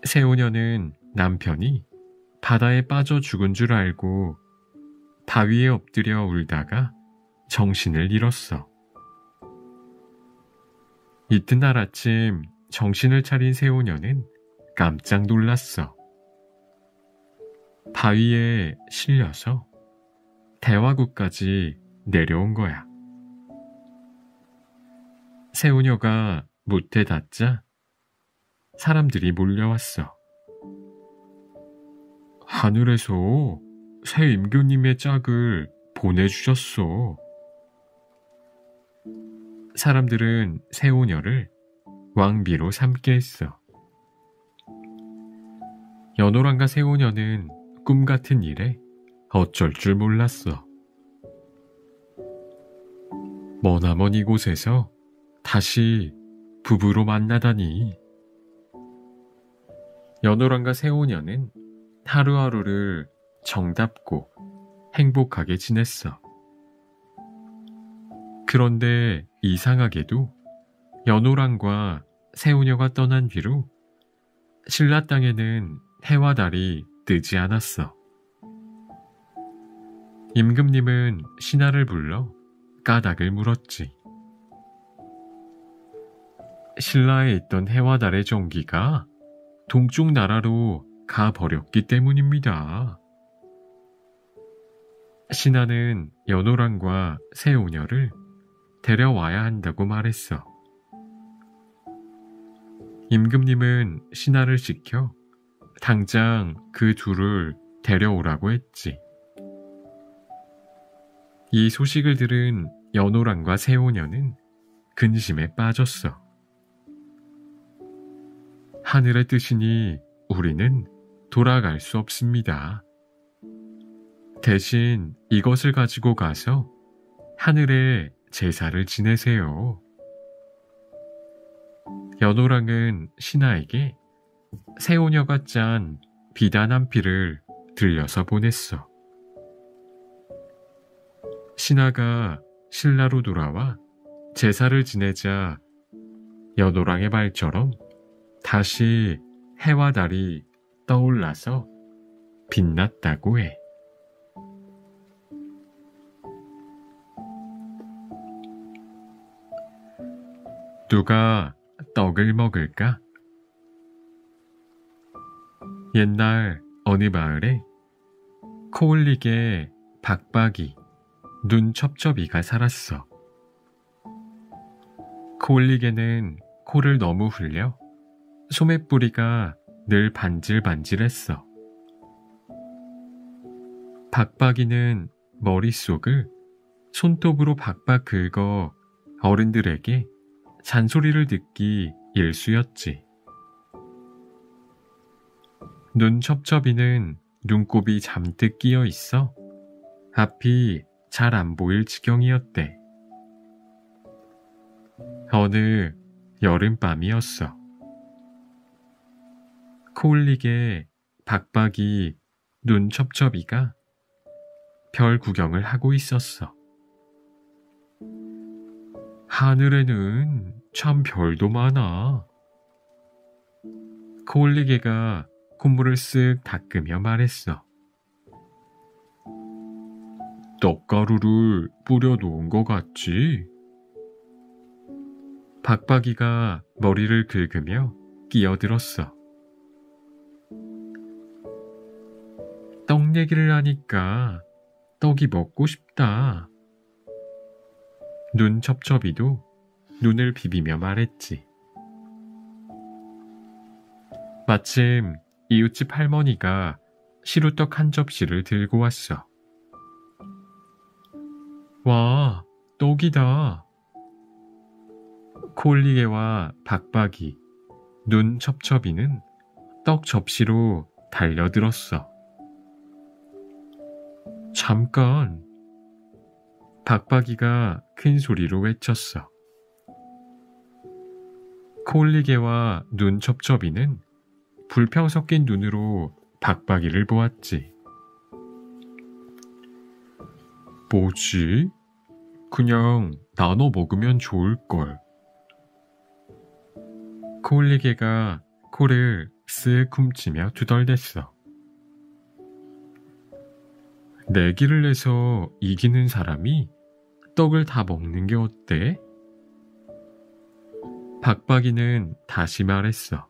새우녀는 남편이 바다에 빠져 죽은 줄 알고 바위에 엎드려 울다가 정신을 잃었어. 이튿날 아침 정신을 차린 새우녀는 깜짝 놀랐어. 바위에 실려서 대화구까지 내려온 거야. 새우녀가 못해 닿자 사람들이 몰려왔어. 하늘에서 새 임금님의 짝을 보내주셨어. 사람들은 새우녀를 왕비로 삼게 했어. 연호랑과 새우녀는 꿈 같은 일에 어쩔 줄 몰랐어. 머나먼 이곳에서 다시 부부로 만나다니. 연호랑과 새우녀는 하루하루를 정답고 행복하게 지냈어. 그런데 이상하게도 연호랑과 새우녀가 떠난 뒤로 신라 땅에는 해와 달이 뜨지 않았어. 임금님은 신하를 불러 까닭을 물었지. 신라에 있던 해와 달의 종기가 동쪽 나라로 가버렸기 때문입니다. 신하는 연호랑과 새우녀를 데려와야 한다고 말했어. 임금님은 신하를 시켜 당장 그 둘을 데려오라고 했지. 이 소식을 들은 연호랑과 새우녀는 근심에 빠졌어. 하늘의 뜻이니 우리는 돌아갈 수 없습니다. 대신 이것을 가지고 가서 하늘에 제사를 지내세요. 연호랑은 신하에게 새우녀가 짠 비단 한 피를 들려서 보냈어. 신하가 신라로 돌아와 제사를 지내자 연호랑의 말처럼 다시 해와 달이 떠올라서 빛났다고 해. 누가 떡을 먹을까? 옛날 어느 마을에 코올리게 박박이, 눈첩첩이가 살았어. 코올리게는 코를 너무 흘려 소매뿌리가 늘 반질반질했어. 박박이는 머릿속을 손톱으로 박박 긁어 어른들에게 잔소리를 듣기 일쑤였지. 눈첩첩이는 눈곱이 잠뜩 끼어 있어 앞이 잘 안 보일 지경이었대. 어느 여름밤이었어. 코올리게 박박이, 눈첩첩이가 별 구경을 하고 있었어. 하늘에는 참 별도 많아. 코올리게가 콧물을 쓱 닦으며 말했어. 떡가루를 뿌려놓은 것 같지? 박박이가 머리를 긁으며 끼어들었어. 떡 얘기를 하니까 떡이 먹고 싶다. 눈첩첩이도 눈을 비비며 말했지. 마침 이웃집 할머니가 시루떡 한 접시를 들고 왔어. 와, 떡이다. 코올리게와 박박이, 눈첩첩이는 떡 접시로 달려들었어. 잠깐. 박박이가 큰 소리로 외쳤어. 콜리게와 눈첩첩이는 불평 섞인 눈으로 박박이를 보았지. 뭐지? 그냥 나눠 먹으면 좋을걸. 콜리게가 코를 쓱 훔치며 투덜댔어. 내기를 내서 이기는 사람이 떡을 다 먹는 게 어때? 박박이는 다시 말했어.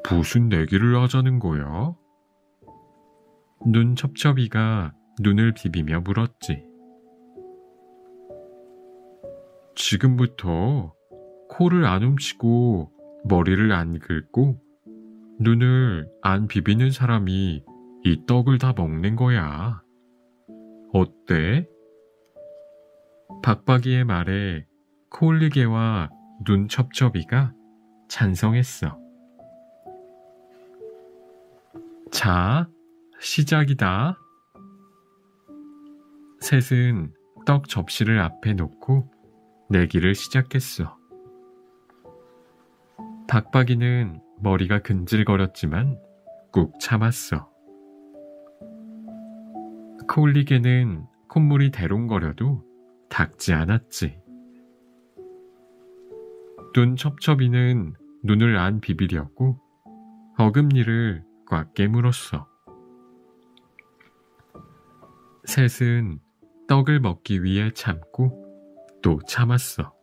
무슨 내기를 하자는 거야? 눈첩첩이가 눈을 비비며 물었지. 지금부터 코를 안 훔치고 머리를 안 긁고 눈을 안 비비는 사람이 이 떡을 다 먹는 거야. 어때? 박박이의 말에 콜리게와 눈첩첩이가 찬성했어. 자, 시작이다. 셋은 떡 접시를 앞에 놓고 내기를 시작했어. 박박이는 머리가 근질거렸지만 꾹 참았어. 콜리게는 콧물이 대롱거려도 닦지 않았지. 눈첩첩이는 눈을 안 비비려고 어금니를 꽉 깨물었어. 셋은 떡을 먹기 위해 참고 또 참았어.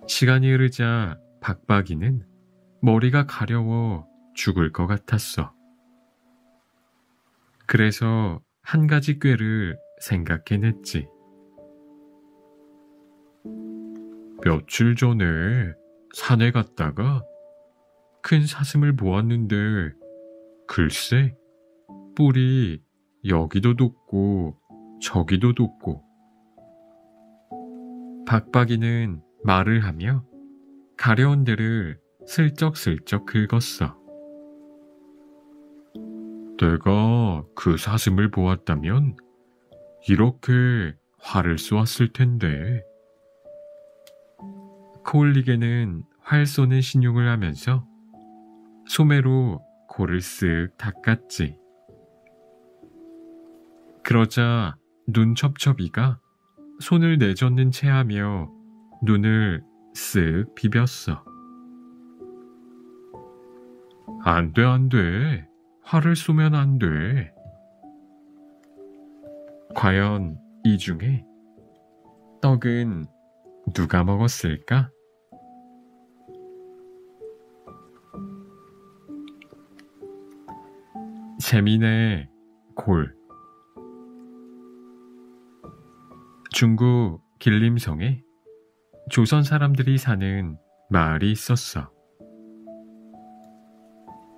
시간이 흐르자 박박이는 머리가 가려워 죽을 것 같았어. 그래서 한 가지 꾀를 생각해냈지. 며칠 전에 산에 갔다가 큰 사슴을 보았는데 글쎄 뿔이 여기도 돋고 저기도 돋고. 박박이는 말을 하며 가려운 데를 슬쩍슬쩍 긁었어. 내가 그 사슴을 보았다면 이렇게 활을 쏘았을 텐데. 콜리게는 활 쏘는 신용을 하면서 소매로 코를 쓱 닦았지. 그러자 눈첩첩이가 손을 내젓는 채 하며 눈을 쓱 비볐어. 안 돼, 안 돼. 활을 쏘면 안 돼. 과연 이 중에 떡은 누가 먹었을까? 재미네, 골. 중국 길림성에 조선 사람들이 사는 마을이 있었어.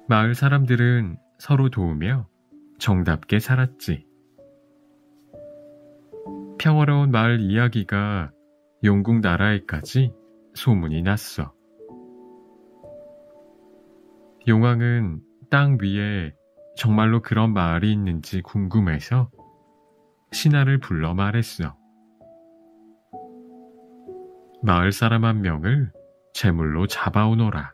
마을 사람들은 서로 도우며 정답게 살았지. 평화로운 마을 이야기가 용궁 나라에까지 소문이 났어. 용왕은 땅 위에 정말로 그런 마을이 있는지 궁금해서 신하를 불러 말했어. 마을 사람 한 명을 제물로 잡아오너라.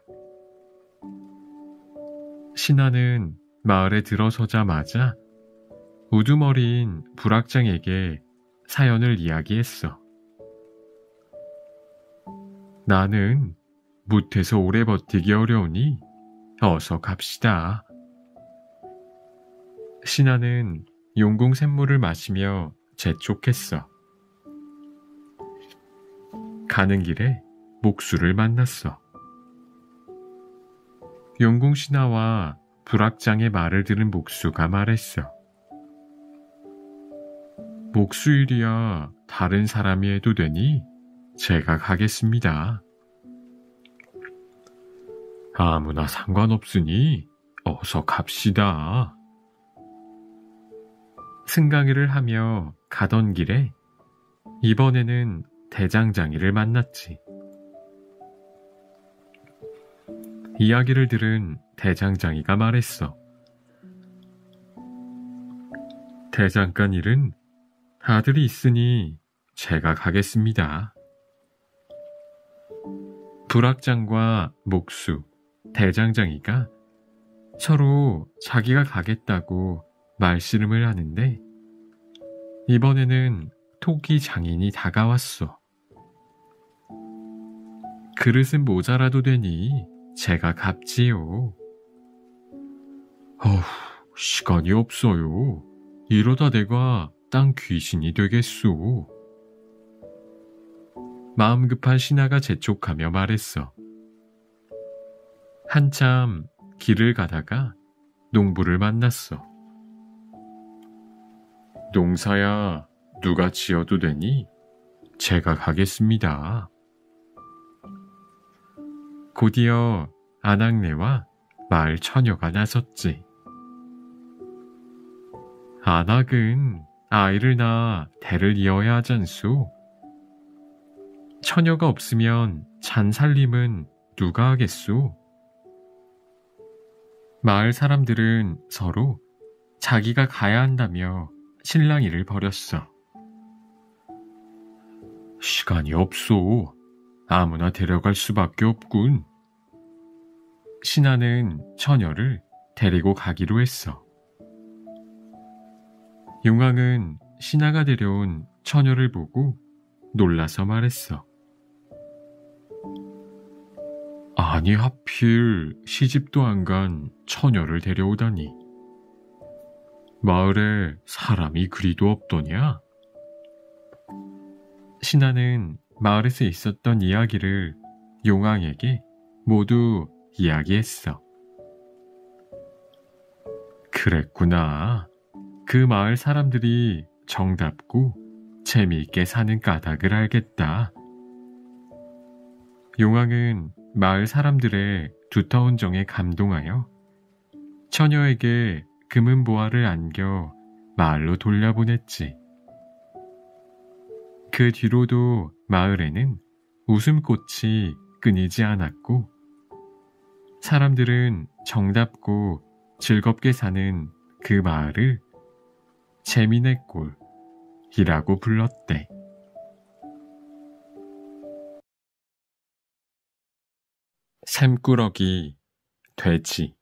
신하는 마을에 들어서자마자 우두머리인 불악장에게 사연을 이야기했어. 나는 못해서 오래 버티기 어려우니 어서 갑시다. 신하는 용궁 샘물을 마시며 재촉했어. 가는 길에 목수를 만났어. 용궁 신하와 불악장의 말을 들은 목수가 말했어. 목수 일이야 다른 사람이 해도 되니 제가 가겠습니다. 아무나 상관없으니 어서 갑시다. 승강이를 하며 가던 길에 이번에는 대장장이를 만났지. 이야기를 들은 대장장이가 말했어. 대장간 일은 아들이 있으니 제가 가겠습니다. 불악장과 목수, 대장장이가 서로 자기가 가겠다고 말씨름을 하는데 이번에는 토기 장인이 다가왔어. 그릇은 모자라도 되니 제가 갚지요. 시간이 없어요. 이러다 내가 땅 귀신이 되겠소. 마음 급한 신하가 재촉하며 말했어. 한참 길을 가다가 농부를 만났어. 농사야 누가 지어도 되니 제가 가겠습니다. 곧이어 안악내와 마을 처녀가 나섰지. 안악은 아이를 낳아 대를 이어야 하잖소. 처녀가 없으면 잔살림은 누가 하겠소? 마을 사람들은 서로 자기가 가야 한다며 실랑이를 벌였어. 시간이 없소. 아무나 데려갈 수밖에 없군. 신하는 처녀를 데리고 가기로 했어. 용왕은 신하가 데려온 처녀를 보고 놀라서 말했어. 아니 하필 시집도 안 간 처녀를 데려오다니. 마을에 사람이 그리도 없더냐? 신하는 마을에서 있었던 이야기를 용왕에게 모두 이야기했어. 그랬구나. 그 마을 사람들이 정답고 재미있게 사는 까닭을 알겠다. 용왕은 마을 사람들의 두터운 정에 감동하여 처녀에게 금은보화를 안겨 마을로 돌려보냈지. 그 뒤로도 마을에는 웃음꽃이 끊이지 않았고 사람들은 정답고 즐겁게 사는 그 마을을 재미의 꼴이라고 불렀대. 샘꾸러기 돼지.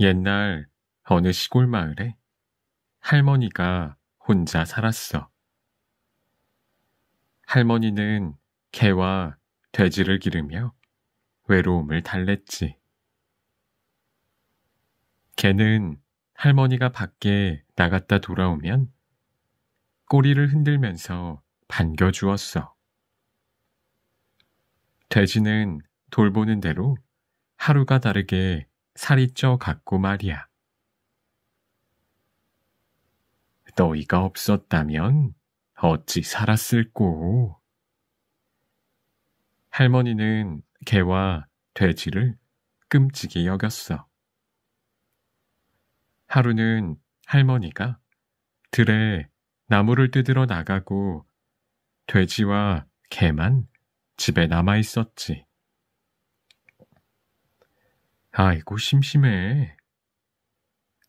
옛날 어느 시골 마을에 할머니가 혼자 살았어. 할머니는 개와 돼지를 기르며 외로움을 달랬지. 개는 할머니가 밖에 나갔다 돌아오면 꼬리를 흔들면서 반겨주었어. 돼지는 돌보는 대로 하루가 다르게 살이 쪄갔고 말이야. 너희가 없었다면 어찌 살았을꼬. 할머니는 개와 돼지를 끔찍이 여겼어. 하루는 할머니가 들에 나무를 뜯으러 나가고 돼지와 개만 집에 남아 있었지. 아이고 심심해.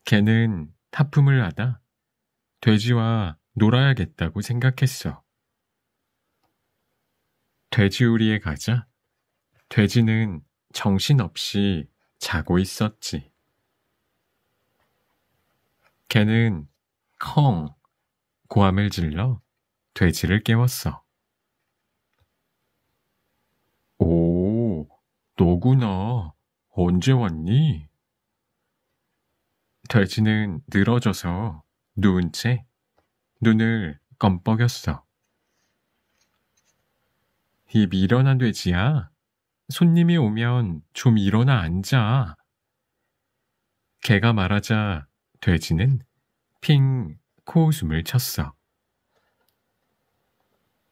개는 타품을 하다 돼지와 놀아야겠다고 생각했어. 돼지우리에 가자 돼지는 정신없이 자고 있었지. 개는 컹 고함을 질러 돼지를 깨웠어. 오, 너구나. 언제 왔니? 돼지는 늘어져서 누운 채 눈을 껌뻑였어. 이 미련한 돼지야. 손님이 오면 좀 일어나 앉아. 개가 말하자 돼지는 핑 코웃음을 쳤어.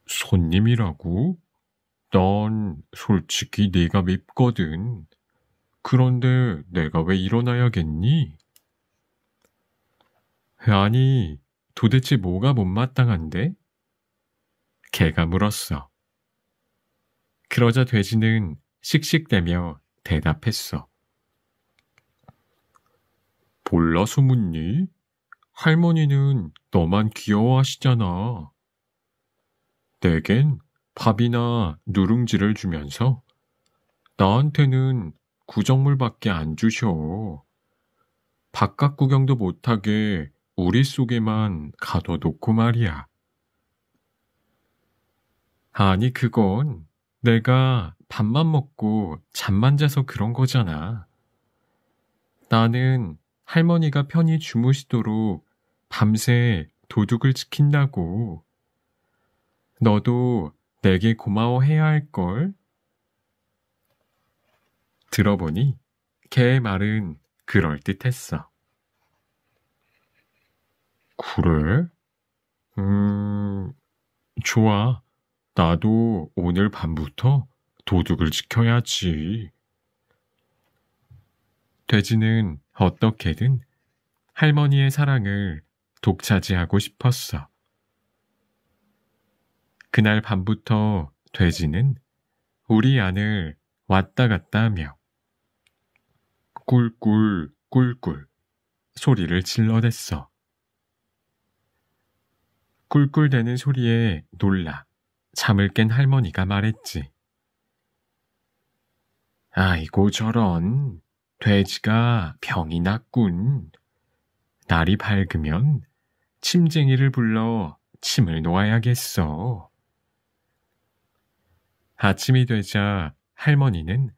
손님이라고? 난 솔직히 네가 밉거든. 그런데 내가 왜 일어나야겠니? 아니, 도대체 뭐가 못마땅한데? 개가 물었어. 그러자 돼지는 씩씩대며 대답했어. 몰라서 묻니? 할머니는 너만 귀여워하시잖아. 내겐 밥이나 누룽지를 주면서 나한테는 구정물밖에 안 주셔. 바깥 구경도 못하게 우리 속에만 가둬놓고 말이야. 아니, 그건 내가 밥만 먹고 잠만 자서 그런 거잖아. 나는 할머니가 편히 주무시도록 밤새 도둑을 지킨다고. 너도 내게 고마워해야 할걸? 들어보니 걔의 말은 그럴듯했어. 그래? 좋아. 나도 오늘 밤부터 도둑을 지켜야지. 돼지는 어떻게든 할머니의 사랑을 독차지하고 싶었어. 그날 밤부터 돼지는 우리 안을 왔다 갔다 하며 꿀꿀 꿀꿀 소리를 질러댔어. 꿀꿀대는 소리에 놀라 잠을 깬 할머니가 말했지. 아이고 저런, 돼지가 병이 났군. 날이 밝으면 침쟁이를 불러 침을 놓아야겠어. 아침이 되자 할머니는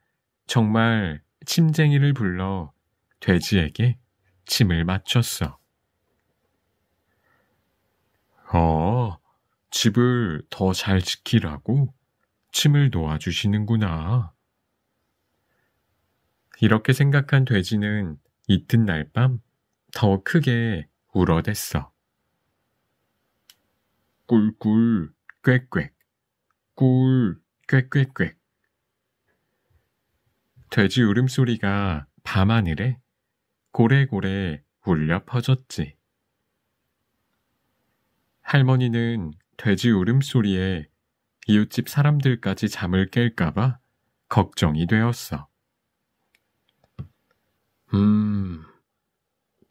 정말 침쟁이를 불러 돼지에게 침을 맞췄어. 집을 더 잘 지키라고 침을 놓아주시는구나. 이렇게 생각한 돼지는 이튿날 밤 더 크게 울어댔어. 꿀꿀 꽥꽥 꿀 꽥꽥꽥. 돼지 울음소리가 밤하늘에 고래고래 울려 퍼졌지. 할머니는 돼지 울음소리에 이웃집 사람들까지 잠을 깰까봐 걱정이 되었어.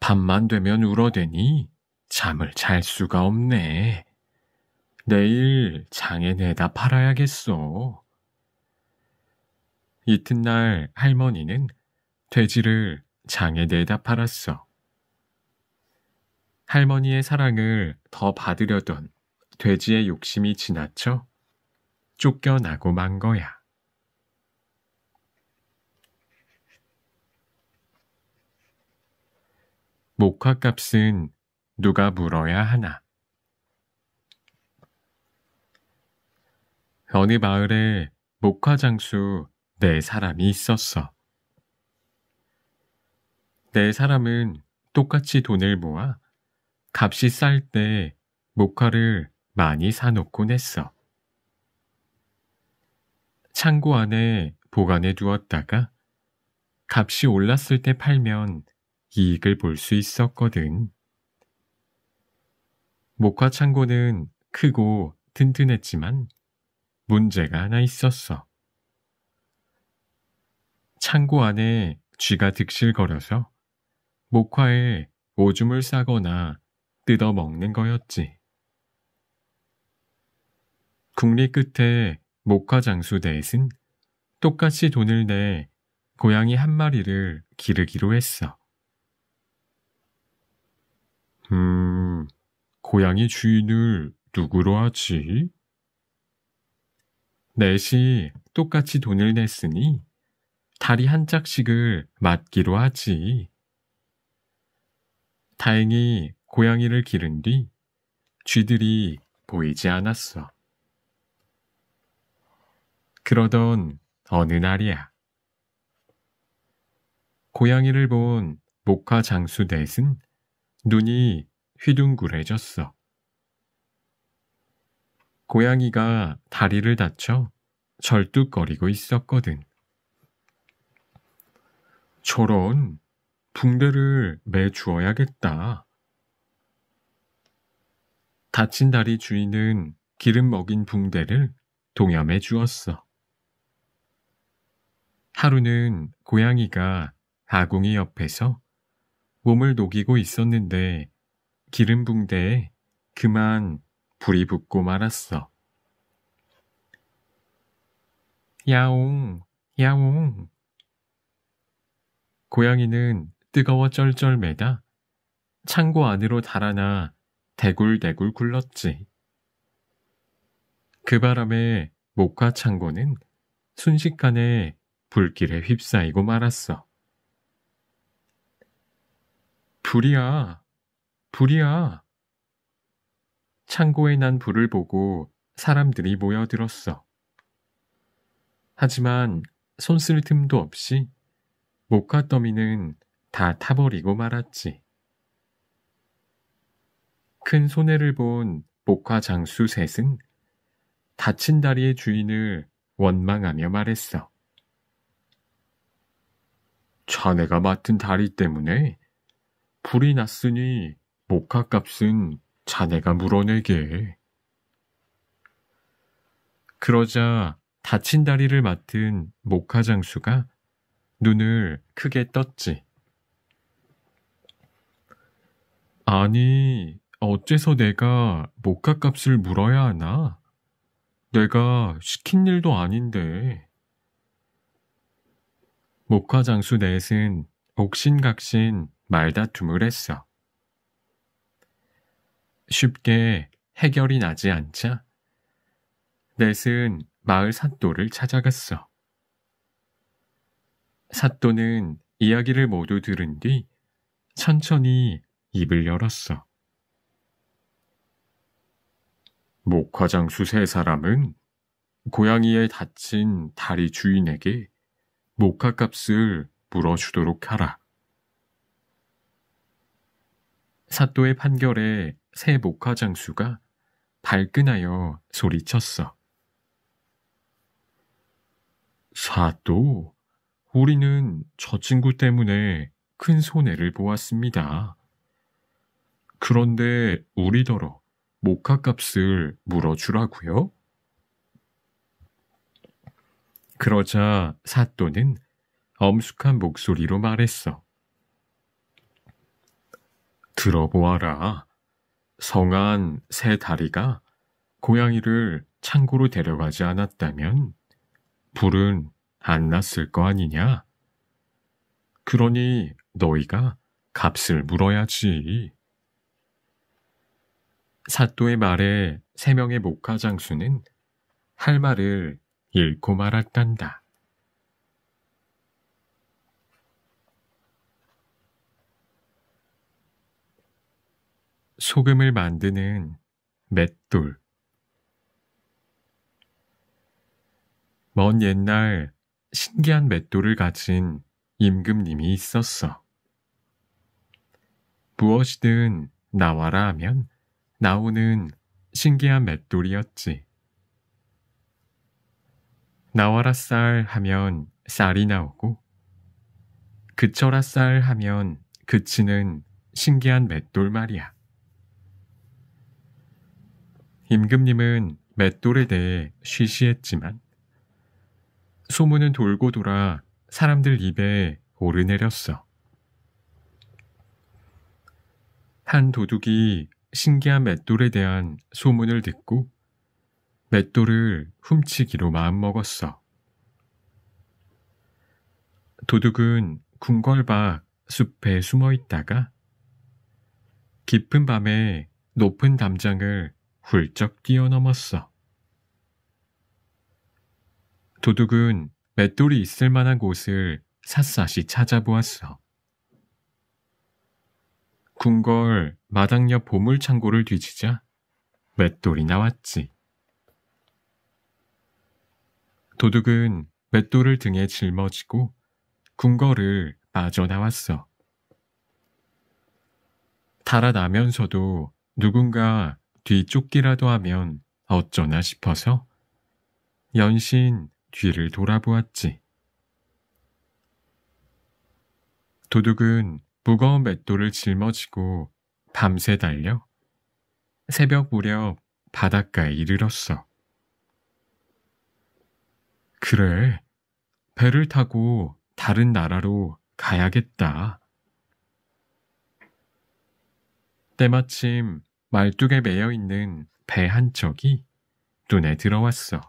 밤만 되면 울어대니 잠을 잘 수가 없네. 내일 장에 내다 팔아야겠어. 이튿날 할머니는 돼지를 장에 내다 팔았어. 할머니의 사랑을 더 받으려던 돼지의 욕심이 지나쳐 쫓겨나고 만 거야. 목화값은 누가 물어야 하나? 어느 마을에 목화장수 4사람이 있었어. 4사람은 똑같이 돈을 모아 값이 쌀 때 목화를 많이 사놓곤 했어. 창고 안에 보관해 두었다가 값이 올랐을 때 팔면 이익을 볼 수 있었거든. 목화 창고는 크고 튼튼했지만 문제가 하나 있었어. 창고 안에 쥐가 득실거려서 목화에 오줌을 싸거나 뜯어 먹는 거였지. 국리 끝에 목화 장수 넷은 똑같이 돈을 내 고양이 1마리를 기르기로 했어. 고양이 주인을 누구로 하지? 넷이 똑같이 돈을 냈으니 다리 한 짝씩을 맞기로 하지. 다행히 고양이를 기른 뒤 쥐들이 보이지 않았어. 그러던 어느 날이야. 고양이를 본 목화 장수 넷은 눈이 휘둥그레졌어. 고양이가 다리를 다쳐 절뚝거리고 있었거든. 저런, 붕대를 매 주어야겠다. 다친 다리 주인은 기름 먹인 붕대를 동염해 주었어. 하루는 고양이가 아궁이 옆에서 몸을 녹이고 있었는데 기름 붕대에 그만 불이 붙고 말았어. 야옹, 야옹. 고양이는 뜨거워 쩔쩔매다 창고 안으로 달아나 대굴대굴 굴렀지. 그 바람에 목화 창고는 순식간에 불길에 휩싸이고 말았어. 불이야, 불이야. 창고에 난 불을 보고 사람들이 모여들었어. 하지만 손 쓸 틈도 없이 목화 더미는 다 타버리고 말았지. 큰 손해를 본 목화 장수 셋은 다친 다리의 주인을 원망하며 말했어. 자네가 맡은 다리 때문에 불이 났으니 목화값은 자네가 물어내게. 그러자 다친 다리를 맡은 목화 장수가 눈을 크게 떴지. 아니, 어째서 내가 목화값을 물어야 하나? 내가 시킨 일도 아닌데. 목화 장수 넷은 옥신각신 말다툼을 했어. 쉽게 해결이 나지 않자 넷은 마을 사또를 찾아갔어. 사또는 이야기를 모두 들은 뒤 천천히 입을 열었어. 목화장수 세 사람은 고양이의 다친 다리 주인에게 목화값을 물어주도록 하라. 사또의 판결에 새 목화장수가 발끈하여 소리쳤어. 사또, 우리는 저 친구 때문에 큰 손해를 보았습니다. 그런데 우리더러 목화값을 물어주라고요? 그러자 사또는 엄숙한 목소리로 말했어. 들어보아라. 성한 새 다리가 고양이를 창고로 데려가지 않았다면 불은 안 났을 거 아니냐? 그러니 너희가 값을 물어야지. 사또의 말에 세 명의 목화장수는 할 말을 잃고 말았단다. 소금을 만드는 맷돌. 먼 옛날 신기한 맷돌을 가진 임금님이 있었어. 무엇이든 나와라 하면 나오는 신기한 맷돌이었지. 나와라 쌀 하면 쌀이 나오고 그쳐라 쌀 하면 그치는 신기한 맷돌 말이야. 임금님은 맷돌에 대해 쉬쉬했지만 소문은 돌고 돌아 사람들 입에 오르내렸어. 한 도둑이 신기한 맷돌에 대한 소문을 듣고 맷돌을 훔치기로 마음먹었어. 도둑은 궁궐 밖 숲에 숨어 있다가 깊은 밤에 높은 담장을 훌쩍 뛰어넘었어. 도둑은 맷돌이 있을 만한 곳을 샅샅이 찾아보았어. 궁궐 마당 옆 보물창고를 뒤지자 맷돌이 나왔지. 도둑은 맷돌을 등에 짊어지고 궁궐을 빠져나왔어. 달아나면서도 누군가 뒤쫓기라도 하면 어쩌나 싶어서 연신 뒤를 돌아보았지. 도둑은 무거운 맷돌을 짊어지고 밤새 달려 새벽 무렵 바닷가에 이르렀어. 그래, 배를 타고 다른 나라로 가야겠다. 때마침 말뚝에 매여 있는 배 한 척이 눈에 들어왔어.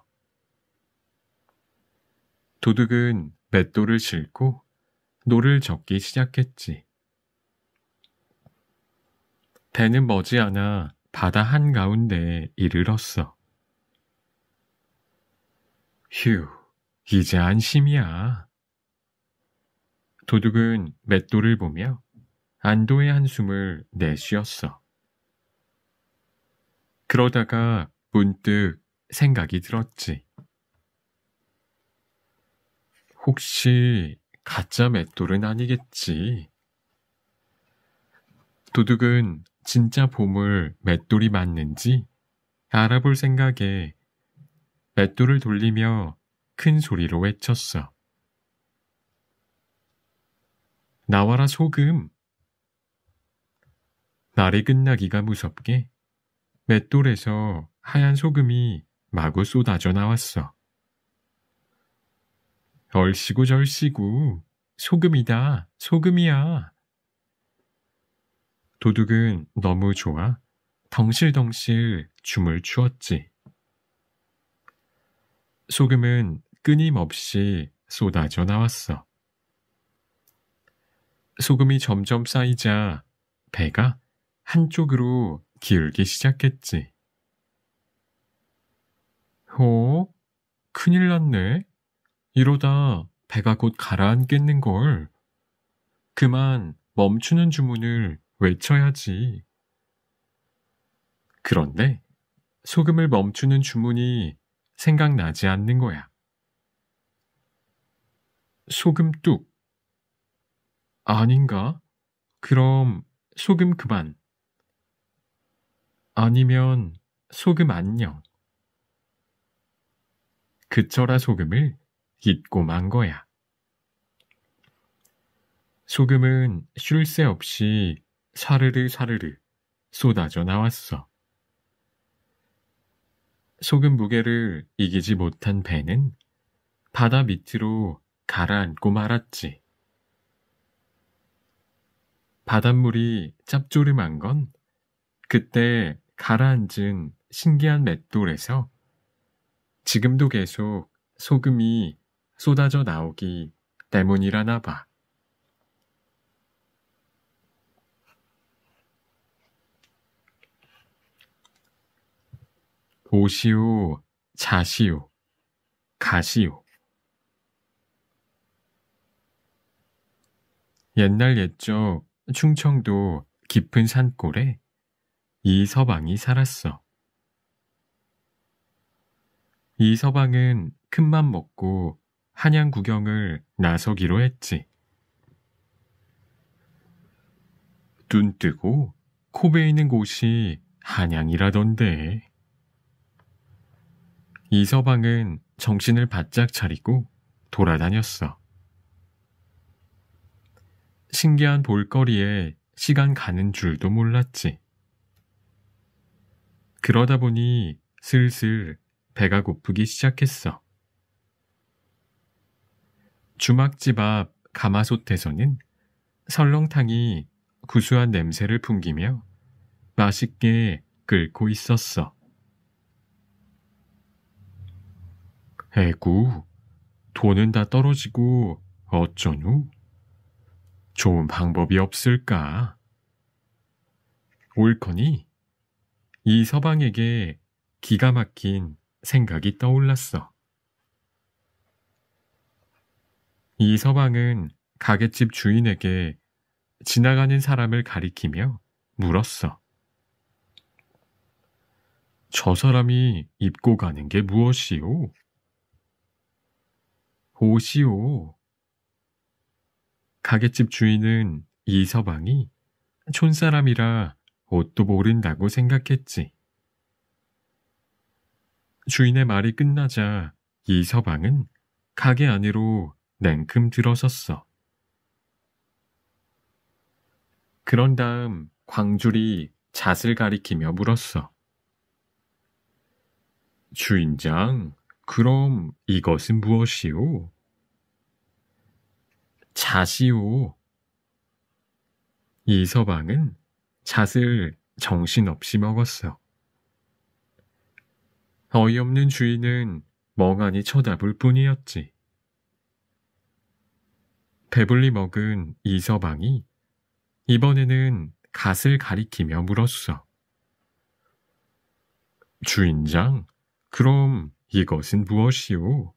도둑은 맷돌을 싣고 노를 젓기 시작했지. 배는 머지않아 바다 한가운데에 이르렀어. 휴, 이제 안심이야. 도둑은 맷돌을 보며 안도의 한숨을 내쉬었어. 그러다가 문득 생각이 들었지. 혹시 가짜 맷돌은 아니겠지? 도둑은 진짜 보물 맷돌이 맞는지 알아볼 생각에 맷돌을 돌리며 큰 소리로 외쳤어. 나와라 소금! 날이 끝나기가 무섭게 맷돌에서 하얀 소금이 마구 쏟아져 나왔어. 얼씨구 절씨구, 소금이다, 소금이야. 도둑은 너무 좋아 덩실덩실 춤을 추었지. 소금은 끊임없이 쏟아져 나왔어. 소금이 점점 쌓이자 배가 한쪽으로 기울기 시작했지. 큰일 났네. 이러다 배가 곧 가라앉겠는걸. 그만 멈추는 주문을 외쳐야지. 그런데 소금을 멈추는 주문이 생각나지 않는 거야. 소금 뚝. 아닌가? 그럼 소금 그만. 아니면 소금 안녕. 그쳐라 소금을 잊고 만 거야. 소금은 쉴 새 없이 사르르 사르르 쏟아져 나왔어. 소금 무게를 이기지 못한 배는 바다 밑으로 가라앉고 말았지. 바닷물이 짭조름한 건 그때 가라앉은 신기한 맷돌에서 지금도 계속 소금이 쏟아져 나오기 때문이라나 봐. 오시오, 자시오, 가시오. 옛날 옛적 충청도 깊은 산골에 이서방이 살았어. 이서방은 큰맘 먹고 한양 구경을 나서기로 했지. 눈 뜨고 코 베이는 곳이 한양이라던데. 이서방은 정신을 바짝 차리고 돌아다녔어. 신기한 볼거리에 시간 가는 줄도 몰랐지. 그러다 보니 슬슬 배가 고프기 시작했어. 주막집 앞 가마솥에서는 설렁탕이 구수한 냄새를 풍기며 맛있게 끓고 있었어. 에구, 돈은 다 떨어지고 어쩌누? 좋은 방법이 없을까? 옳거니 이 서방에게 기가 막힌 생각이 떠올랐어. 이 서방은 가게집 주인에게 지나가는 사람을 가리키며 물었어. 저 사람이 입고 가는 게 무엇이오? 옷이오. 가게집 주인은 이 서방이 촌사람이라 옷도 모른다고 생각했지. 주인의 말이 끝나자 이 서방은 가게 안으로 냉큼 들어섰어. 그런 다음 광줄이 잣을 가리키며 물었어. 주인장, 그럼 이것은 무엇이오? 잣이오. 이 서방은 잣을 정신없이 먹었어. 어이없는 주인은 멍하니 쳐다볼 뿐이었지. 배불리 먹은 이서방이 이번에는 갓을 가리키며 물었어. 주인장, 그럼 이것은 무엇이오?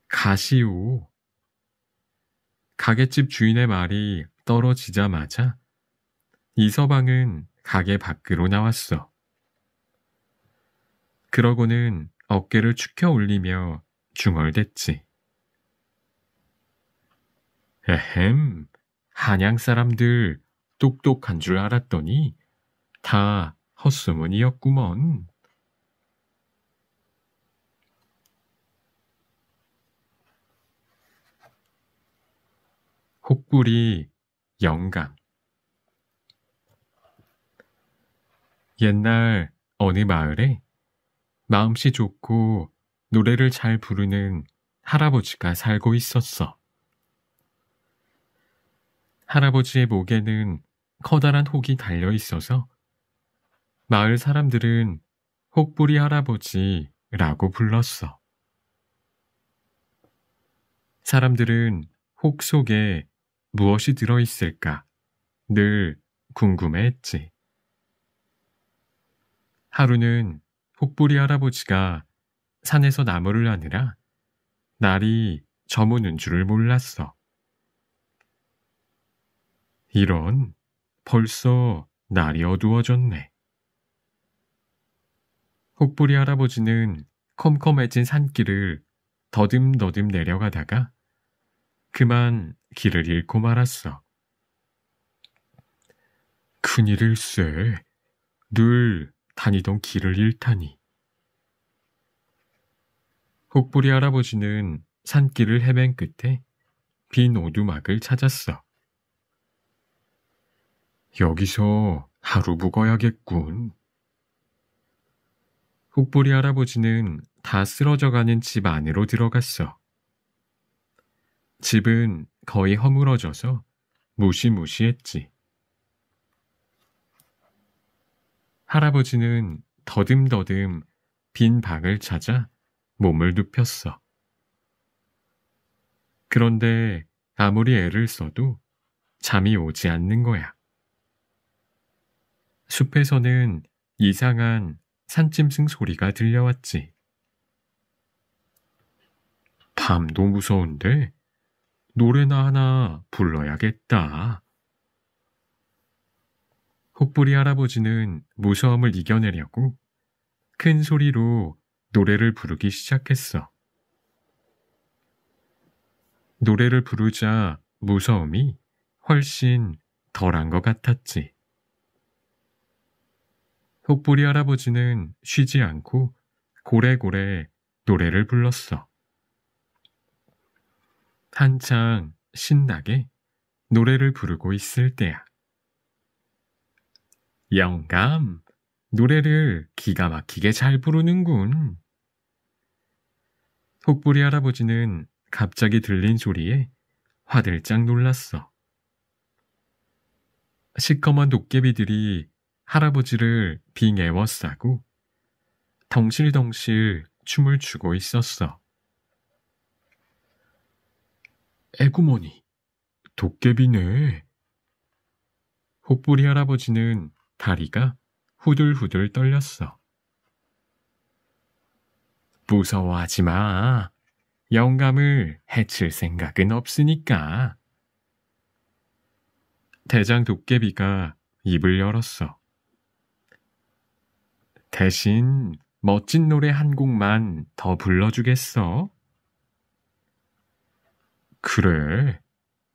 갓이오. 가게집 주인의 말이 떨어지자마자 이서방은 가게 밖으로 나왔어. 그러고는 어깨를 축혀 올리며 중얼댔지. 에헴, 한양 사람들 똑똑한 줄 알았더니 다 헛소문이었구먼. 혹부리 영감. 옛날 어느 마을에 마음씨 좋고 노래를 잘 부르는 할아버지가 살고 있었어. 할아버지의 목에는 커다란 혹이 달려 있어서 마을 사람들은 혹부리 할아버지라고 불렀어. 사람들은 혹 속에 무엇이 들어있을까 늘 궁금해했지. 하루는 혹부리 할아버지가 산에서 나무를 하느라 날이 저무는 줄을 몰랐어. 이런, 벌써 날이 어두워졌네. 혹부리 할아버지는 컴컴해진 산길을 더듬더듬 내려가다가 그만 길을 잃고 말았어. 큰일일세. 늘 다니던 길을 잃다니. 혹부리 할아버지는 산길을 헤맨 끝에 빈 오두막을 찾았어. 여기서 하루 묵어야겠군. 혹부리 할아버지는 다 쓰러져가는 집 안으로 들어갔어. 집은 거의 허물어져서 무시무시했지. 할아버지는 더듬더듬 빈 방을 찾아 몸을 눕혔어. 그런데 아무리 애를 써도 잠이 오지 않는 거야. 숲에서는 이상한 산짐승 소리가 들려왔지. 밤도 무서운데 노래나 하나 불러야겠다. 혹부리 할아버지는 무서움을 이겨내려고 큰 소리로 노래를 부르기 시작했어. 노래를 부르자 무서움이 훨씬 덜한 것 같았지. 혹부리 할아버지는 쉬지 않고 고래고래 노래를 불렀어. 한창 신나게 노래를 부르고 있을 때야. 영감, 노래를 기가 막히게 잘 부르는군. 혹부리 할아버지는 갑자기 들린 소리에 화들짝 놀랐어. 시커먼 도깨비들이 할아버지를 빙 에워싸고 덩실덩실 춤을 추고 있었어. 에구머니, 도깨비네. 혹부리 할아버지는 다리가 후들후들 떨렸어. 무서워하지 마. 영감을 해칠 생각은 없으니까. 대장 도깨비가 입을 열었어. 대신 멋진 노래 한 곡만 더 불러주겠어? 그래,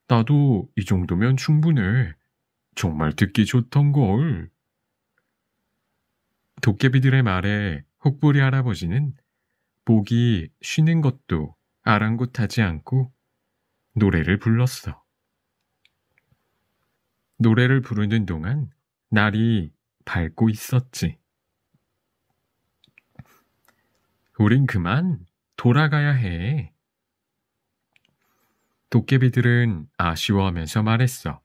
나도 이 정도면 충분해. 정말 듣기 좋던걸. 도깨비들의 말에 혹부리 할아버지는 목이 쉬는 것도 아랑곳하지 않고 노래를 불렀어. 노래를 부르는 동안 날이 밝고 있었지. 우린 그만 돌아가야 해. 도깨비들은 아쉬워하면서 말했어.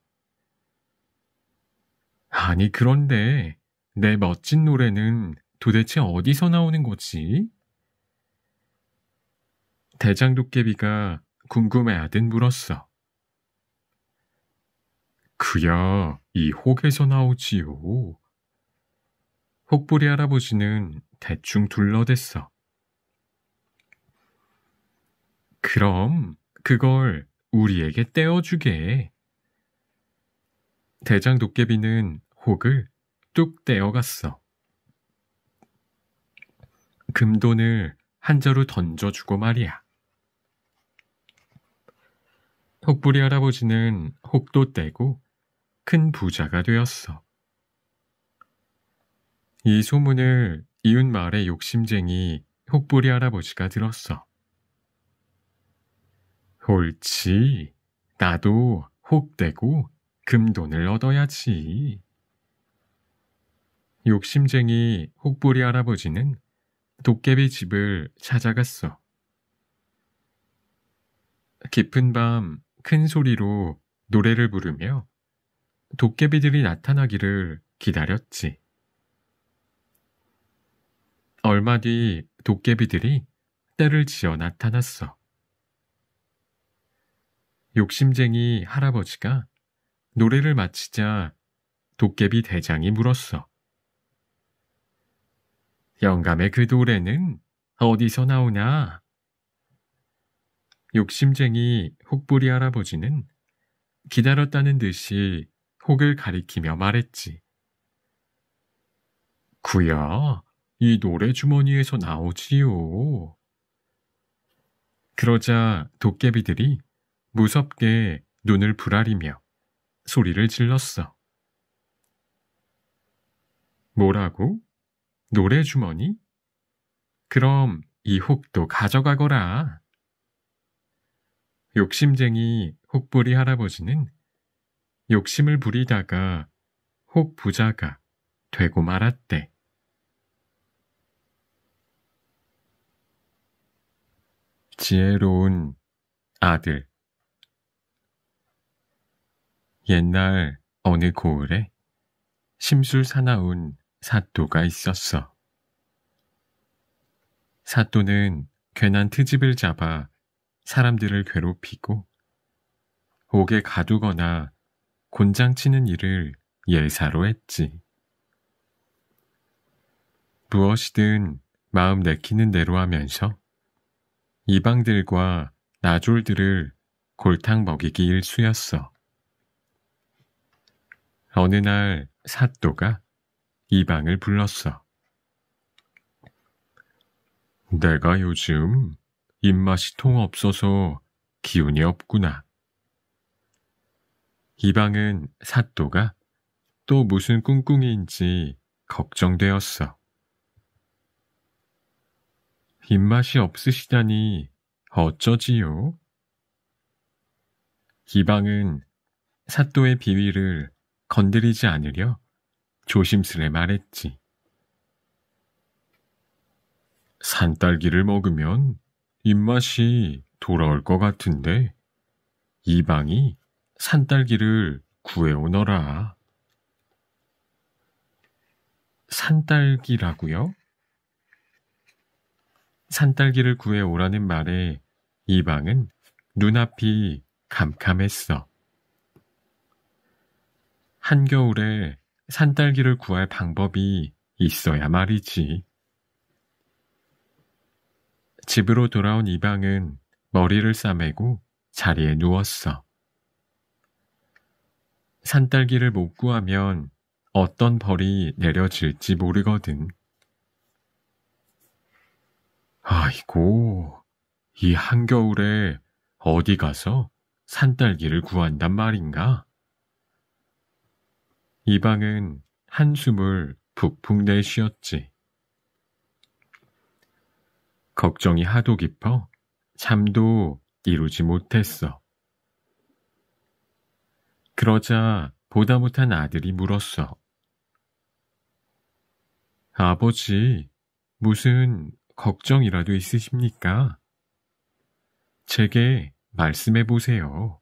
아니, 그런데 내 멋진 노래는 도대체 어디서 나오는 거지? 대장도깨비가 궁금해하듯 물었어. 그야 이 혹에서 나오지요. 혹부리 할아버지는 대충 둘러댔어. 그럼 그걸 우리에게 떼어주게. 대장도깨비는 혹을 뚝 떼어갔어. 금돈을 한 자루 던져주고 말이야. 혹부리 할아버지는 혹도 떼고 큰 부자가 되었어. 이 소문을 이웃 마을의 욕심쟁이 혹부리 할아버지가 들었어. 옳지. 나도 혹 떼고 금돈을 얻어야지. 욕심쟁이 혹부리 할아버지는 도깨비 집을 찾아갔어. 깊은 밤 큰 소리로 노래를 부르며 도깨비들이 나타나기를 기다렸지. 얼마 뒤 도깨비들이 떼를 지어 나타났어. 욕심쟁이 할아버지가 노래를 마치자 도깨비 대장이 물었어. 영감의 그 노래는 어디서 나오나? 욕심쟁이 혹부리 할아버지는 기다렸다는 듯이 혹을 가리키며 말했지. 구야, 이 노래 주머니에서 나오지요. 그러자 도깨비들이 무섭게 눈을 부라리며 소리를 질렀어. 뭐라고? 노래 주머니? 그럼 이 혹도 가져가거라. 욕심쟁이 혹부리 할아버지는 욕심을 부리다가 혹 부자가 되고 말았대. 지혜로운 아들. 옛날 어느 고을에 심술 사나운 사또가 있었어. 사또는 괜한 트집을 잡아 사람들을 괴롭히고 옥에 가두거나 곤장치는 일을 예사로 했지. 무엇이든 마음 내키는 대로 하면서 이방들과 나졸들을 골탕 먹이기 일쑤였어. 어느 날 사또가 이방을 불렀어. 내가 요즘 입맛이 통 없어서 기운이 없구나. 이방은 사또가 또 무슨 꿍꿍이인지 걱정되었어. 입맛이 없으시다니 어쩌지요? 이방은 사또의 비위를 건드리지 않으려 조심스레 말했지. 산딸기를 먹으면 입맛이 돌아올 것 같은데 이방이 산딸기를 구해오너라. 산딸기라고요? 산딸기를 구해오라는 말에 이방은 눈앞이 캄캄했어. 한겨울에 산딸기를 구할 방법이 있어야 말이지. 집으로 돌아온 이방은 머리를 싸매고 자리에 누웠어. 산딸기를 못 구하면 어떤 벌이 내려질지 모르거든. 아이고, 이 한겨울에 어디 가서 산딸기를 구한단 말인가? 이방은 한숨을 푹푹 내쉬었지. 걱정이 하도 깊어 잠도 이루지 못했어. 그러자 보다 못한 아들이 물었어. 아버지, 무슨 걱정이라도 있으십니까? 제게 말씀해 보세요.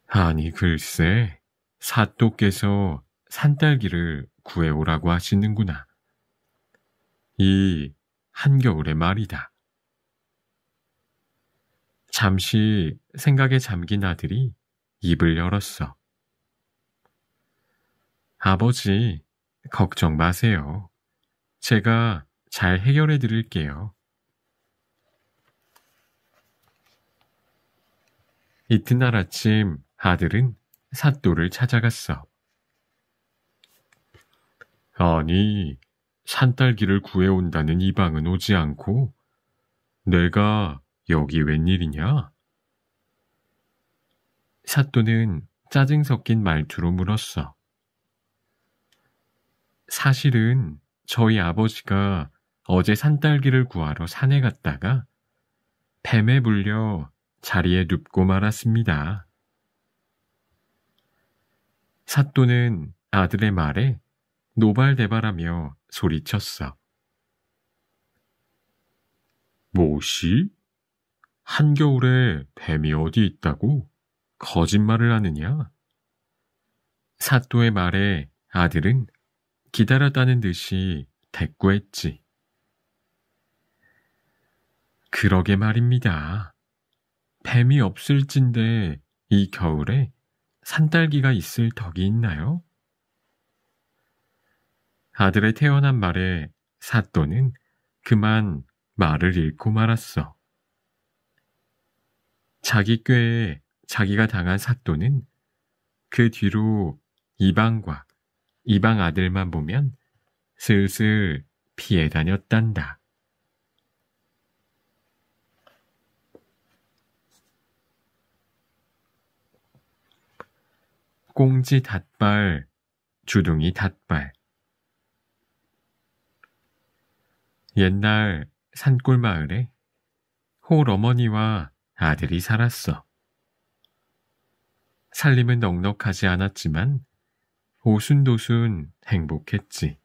아니, 글쎄, 사또께서 산딸기를 구해오라고 하시는구나. 이 한겨울의 말이다. 잠시 생각에 잠긴 아들이 입을 열었어. 아버지, 걱정 마세요. 제가 잘 해결해 드릴게요. 이튿날 아침 아들은 사또를 찾아갔어. 아니, 산딸기를 구해온다는 이방은 오지 않고 내가 여기 웬일이냐? 사또는 짜증 섞인 말투로 물었어. 사실은 저희 아버지가 어제 산딸기를 구하러 산에 갔다가 뱀에 물려 자리에 눕고 말았습니다. 사또는 아들의 말에 노발대발하며 소리쳤어. 뭐시? 한겨울에 뱀이 어디 있다고? 거짓말을 하느냐? 사또의 말에 아들은 기다렸다는 듯이 대꾸했지. 그러게 말입니다. 뱀이 없을진데 이 겨울에 산딸기가 있을 덕이 있나요? 아들의 태연한 말에 사또는 그만 말을 잃고 말았어. 자기 꾀에 자기가 당한 사또는 그 뒤로 이방과 이방 아들만 보면 슬슬 피해 다녔단다. 꽁지 닷발, 주둥이 닷발. 옛날 산골 마을에 홀 어머니와 아들이 살았어. 살림은 넉넉하지 않았지만 오순도순 행복했지.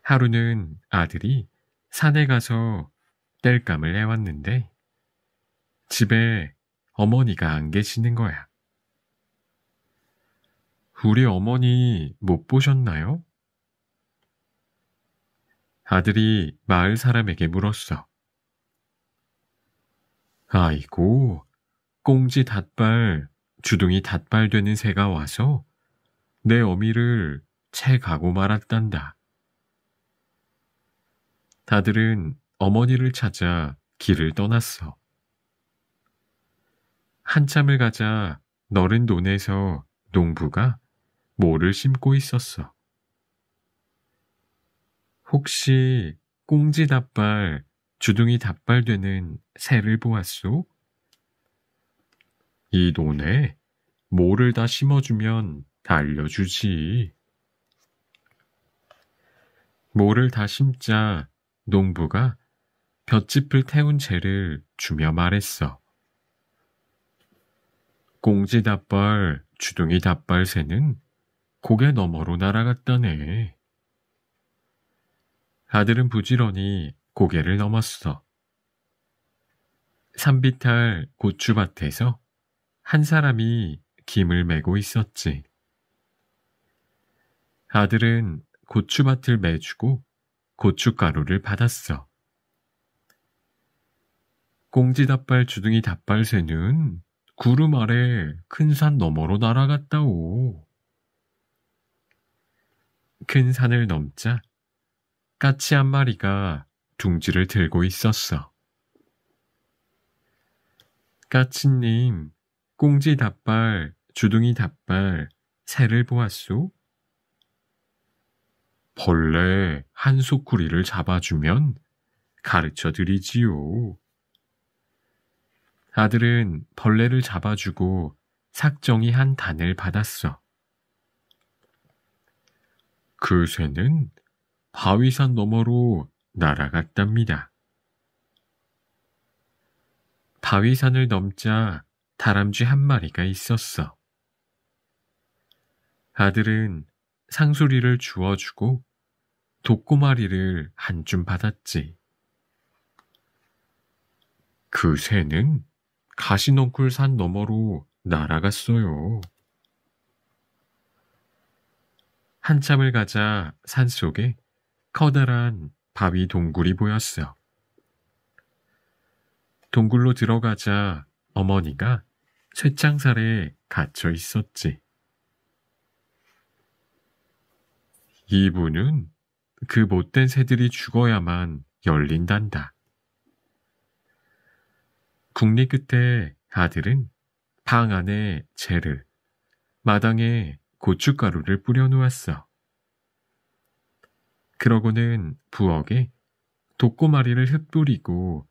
하루는 아들이 산에 가서 땔감을 해왔는데 집에 어머니가 안 계시는 거야. 우리 어머니 못 보셨나요? 아들이 마을 사람에게 물었어. 아이고, 꽁지 닷발, 주둥이 닷발 되는 새가 와서 내 어미를 채 가고 말았단다. 아들은 어머니를 찾아 길을 떠났어. 한참을 가자 너른 논에서 농부가 모를 심고 있었어. 혹시 꽁지 닷발, 주둥이 닷발 되는 새를 보았소? 이 논에 모를 다 심어주면 알려주지. 모를 다 심자 농부가 볏짚을 태운 재를 주며 말했어. 꽁지 닷발, 주둥이 닷발 새는 고개 너머로 날아갔다네. 아들은 부지런히 고개를 넘었어. 산비탈 고추밭에서 한 사람이 김을 메고 있었지. 아들은 고추밭을 매주고 고춧가루를 받았어. 꽁지 닷발 주둥이 닷발 새는 구름 아래 큰 산 너머로 날아갔다오. 큰 산을 넘자 까치 한 마리가 둥지를 들고 있었어. 까치님, 꽁지 닷발, 주둥이 닷발, 새를 보았소? 벌레 한 소쿠리를 잡아주면 가르쳐 드리지요. 아들은 벌레를 잡아주고 삭정이 한 단을 받았어. 그 새는 바위산 너머로 날아갔답니다. 바위산을 넘자 다람쥐 한 마리가 있었어. 아들은 상수리를 주워주고 독고마리를 한 줌 받았지. 그 새는 가시넝쿨 산 너머로 날아갔어요. 한참을 가자 산속에 커다란 바위 동굴이 보였어. 동굴로 들어가자 어머니가 쇠창살에 갇혀 있었지. 이분은 그 못된 새들이 죽어야만 열린단다. 국리 끝에 아들은 방 안에 재를, 마당에 고춧가루를 뿌려놓았어. 그러고는 부엌에 독고마리를 흩뿌리고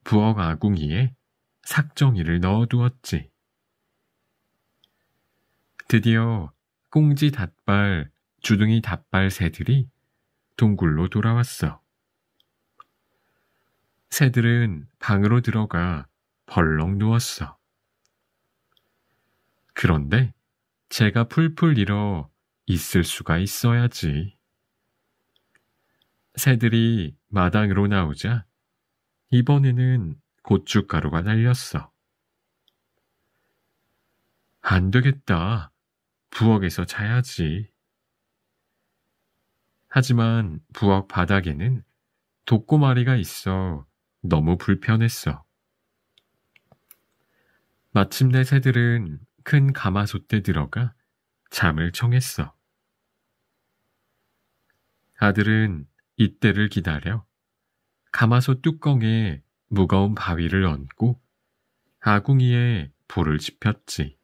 부엌 아궁이에 삭정이를 넣어두었지. 드디어 꽁지 닷발, 주둥이 닷발 새들이 동굴로 돌아왔어. 새들은 방으로 들어가 벌렁 누웠어. 그런데 재가 풀풀 일어 있을 수가 있어야지. 새들이 마당으로 나오자 이번에는 고춧가루가 날렸어. 안 되겠다. 부엌에서 자야지. 하지만 부엌 바닥에는 독고마리가 있어 너무 불편했어. 마침내 새들은 큰 가마솥에 들어가 잠을 청했어. 아들은 이때를 기다려 가마솥 뚜껑에 무거운 바위를 얹고 아궁이에 불을 지폈지.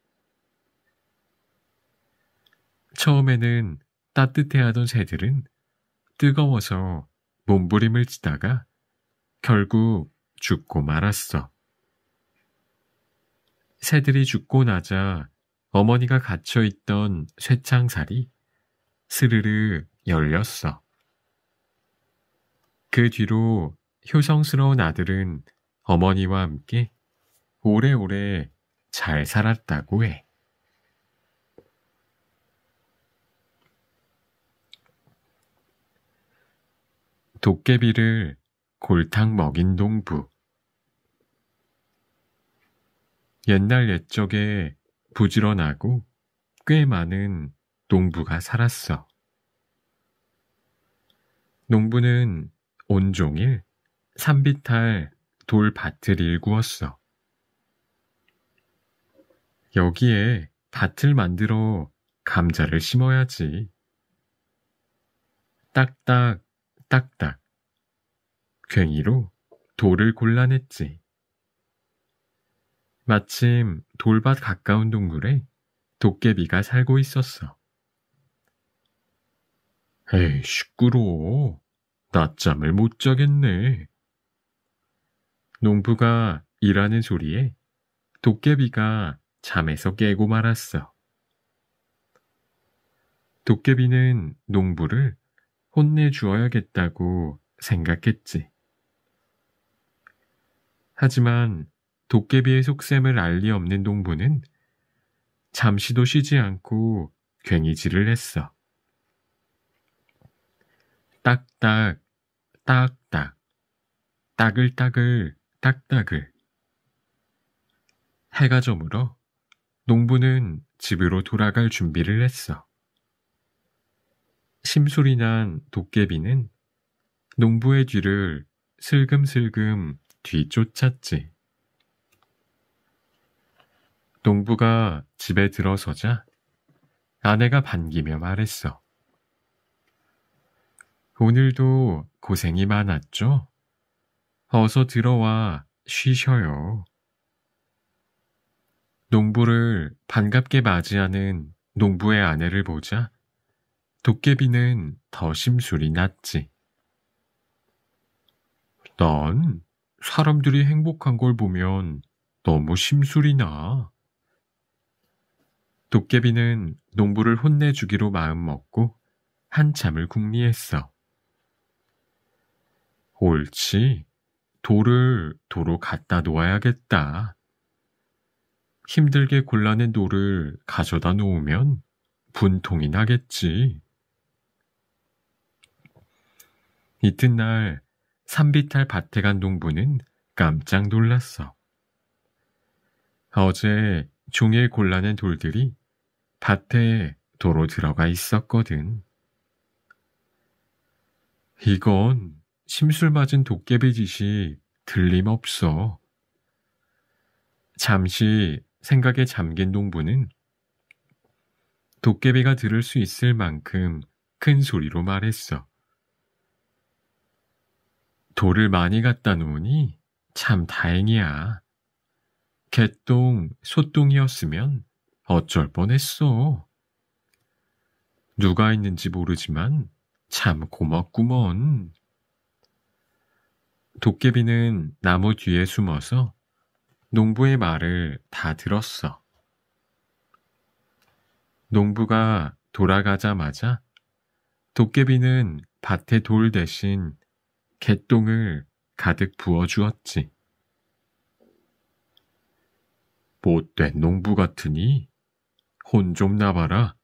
처음에는 따뜻해하던 새들은 뜨거워서 몸부림을 치다가 결국 죽고 말았어. 새들이 죽고 나자 어머니가 갇혀있던 쇠창살이 스르르 열렸어. 그 뒤로 효성스러운 아들은 어머니와 함께 오래오래 잘 살았다고 해. 도깨비를 골탕 먹인 농부. 옛날 옛적에 부지런하고 꽤 많은 농부가 살았어. 농부는 온종일 산비탈 돌밭을 일구었어. 여기에 밭을 만들어 감자를 심어야지. 딱딱 딱딱 괭이로 돌을 골라냈지. 마침 돌밭 가까운 동굴에 도깨비가 살고 있었어. 에이, 시끄러워. 낮잠을 못 자겠네. 농부가 일하는 소리에 도깨비가 잠에서 깨고 말았어. 도깨비는 농부를 혼내주어야겠다고 생각했지. 하지만 도깨비의 속셈을 알 리 없는 농부는 잠시도 쉬지 않고 괭이질을 했어. 딱딱, 딱딱, 따글따글, 딱따글. 해가 저물어 농부는 집으로 돌아갈 준비를 했어. 심술이 난 도깨비는 농부의 뒤를 슬금슬금 뒤쫓았지. 농부가 집에 들어서자 아내가 반기며 말했어. 오늘도 고생이 많았죠? 어서 들어와 쉬셔요. 농부를 반갑게 맞이하는 농부의 아내를 보자 도깨비는 더 심술이 났지. 난 사람들이 행복한 걸 보면 너무 심술이 나. 도깨비는 농부를 혼내주기로 마음먹고 한참을 궁리했어. 옳지. 돌을 도로 갖다 놓아야겠다. 힘들게 골라낸 돌을 가져다 놓으면 분통이 나겠지. 이튿날 산비탈 밭에 간 농부는 깜짝 놀랐어. 어제 종일 골라낸 돌들이 밭에 도로 들어가 있었거든. 이건 심술 맞은 도깨비 짓이 틀림없어. 잠시 생각에 잠긴 농부는 도깨비가 들을 수 있을 만큼 큰 소리로 말했어. 돌을 많이 갖다 놓으니 참 다행이야. 개똥, 소똥이었으면 어쩔 뻔했어. 누가 있는지 모르지만 참 고맙구먼. 도깨비는 나무 뒤에 숨어서 농부의 말을 다 들었어. 농부가 돌아가자마자 도깨비는 밭에 돌 대신 개똥을 가득 부어주었지. 못된 농부 같으니 혼 좀 나봐라.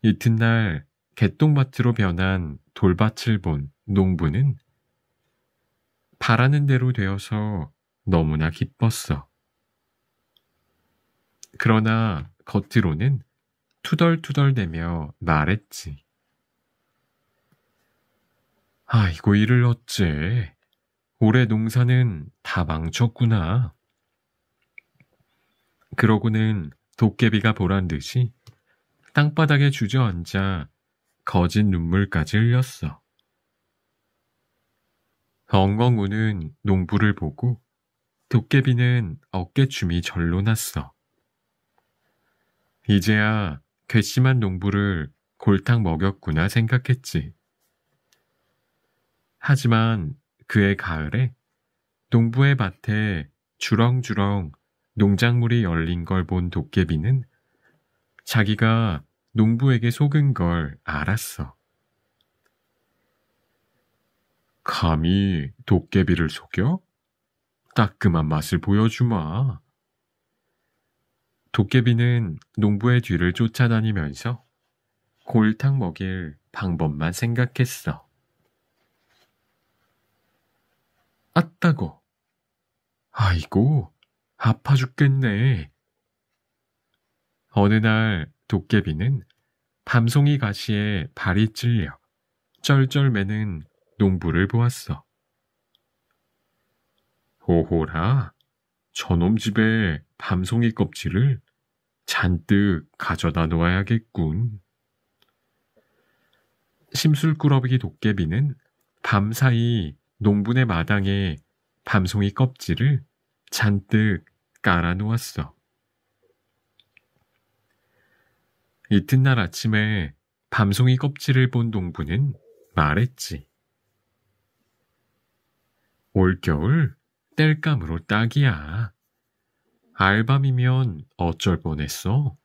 이튿날 개똥밭으로 변한 돌밭을 본 농부는 바라는 대로 되어서 너무나 기뻤어. 그러나 겉으로는 투덜투덜대며 말했지. 아이고 이를 어째. 올해 농사는 다 망쳤구나. 그러고는 도깨비가 보란 듯이 땅바닥에 주저앉아 거짓 눈물까지 흘렸어. 엉엉 우는 농부를 보고 도깨비는 어깨춤이 절로 났어. 이제야 괘씸한 농부를 골탕 먹였구나 생각했지. 하지만 그해 가을에 농부의 밭에 주렁주렁 농작물이 열린 걸 본 도깨비는 자기가 농부에게 속은 걸 알았어. 감히 도깨비를 속여? 따끔한 맛을 보여주마. 도깨비는 농부의 뒤를 쫓아다니면서 골탕 먹일 방법만 생각했어. 아따고. 아이고, 아파 죽겠네. 어느 날 도깨비는 밤송이 가시에 발이 찔려 쩔쩔 매는 농부를 보았어. 오호라, 저놈 집에 밤송이 껍질을 잔뜩 가져다 놓아야겠군. 심술꾸러기 도깨비는 밤사이 농부네 마당에 밤송이 껍질을 잔뜩 깔아 놓았어. 이튿날 아침에 밤송이 껍질을 본 농부는 말했지. 올겨울 땔감으로 딱이야. 알밤이면 어쩔 뻔했어.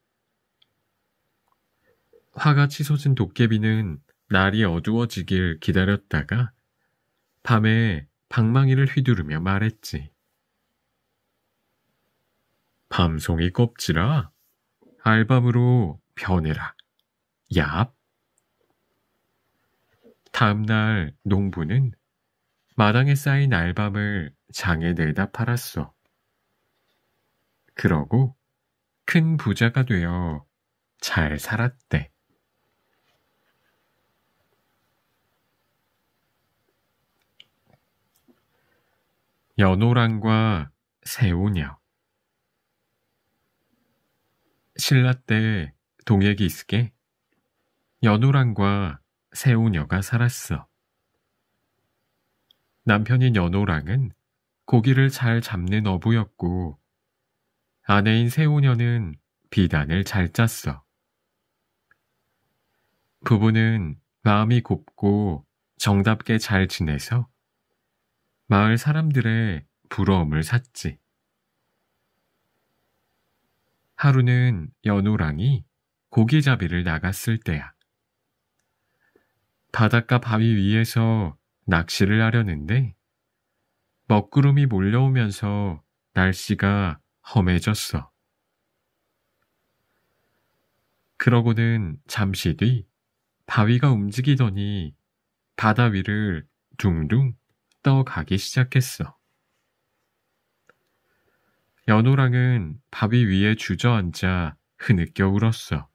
화가 치솟은 도깨비는 날이 어두워지길 기다렸다가 밤에 방망이를 휘두르며 말했지. 밤송이 껍질아, 알밤으로 변해라. 얍. 다음날 농부는 마당에 쌓인 알밤을 장에 내다 팔았어. 그러고 큰 부자가 되어 잘 살았대. 연호랑과 새우녀. 신라 때 동해기슭에 연호랑과 새우녀가 살았어. 남편인 연호랑은 고기를 잘 잡는 어부였고 아내인 새우녀는 비단을 잘 짰어. 부부는 마음이 곱고 정답게 잘 지내서 마을 사람들의 부러움을 샀지. 하루는 연호랑이 고기잡이를 나갔을 때야. 바닷가 바위 위에서 낚시를 하려는데 먹구름이 몰려오면서 날씨가 험해졌어. 그러고는 잠시 뒤 바위가 움직이더니 바다 위를 둥둥 떠가기 시작했어. 연호랑은 바위 위에 주저앉아 흐느껴 울었어.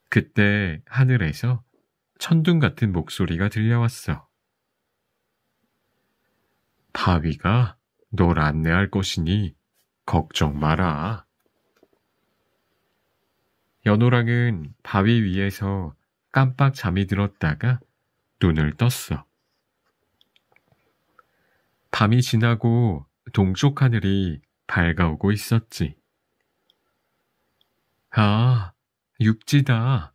그때 하늘에서 천둥 같은 목소리가 들려왔어. 바위가 널 안내할 것이니 걱정 마라. 연호랑은 바위 위에서 깜빡 잠이 들었다가 눈을 떴어. 밤이 지나고 동쪽 하늘이 밝아오고 있었지. 아, 육지다.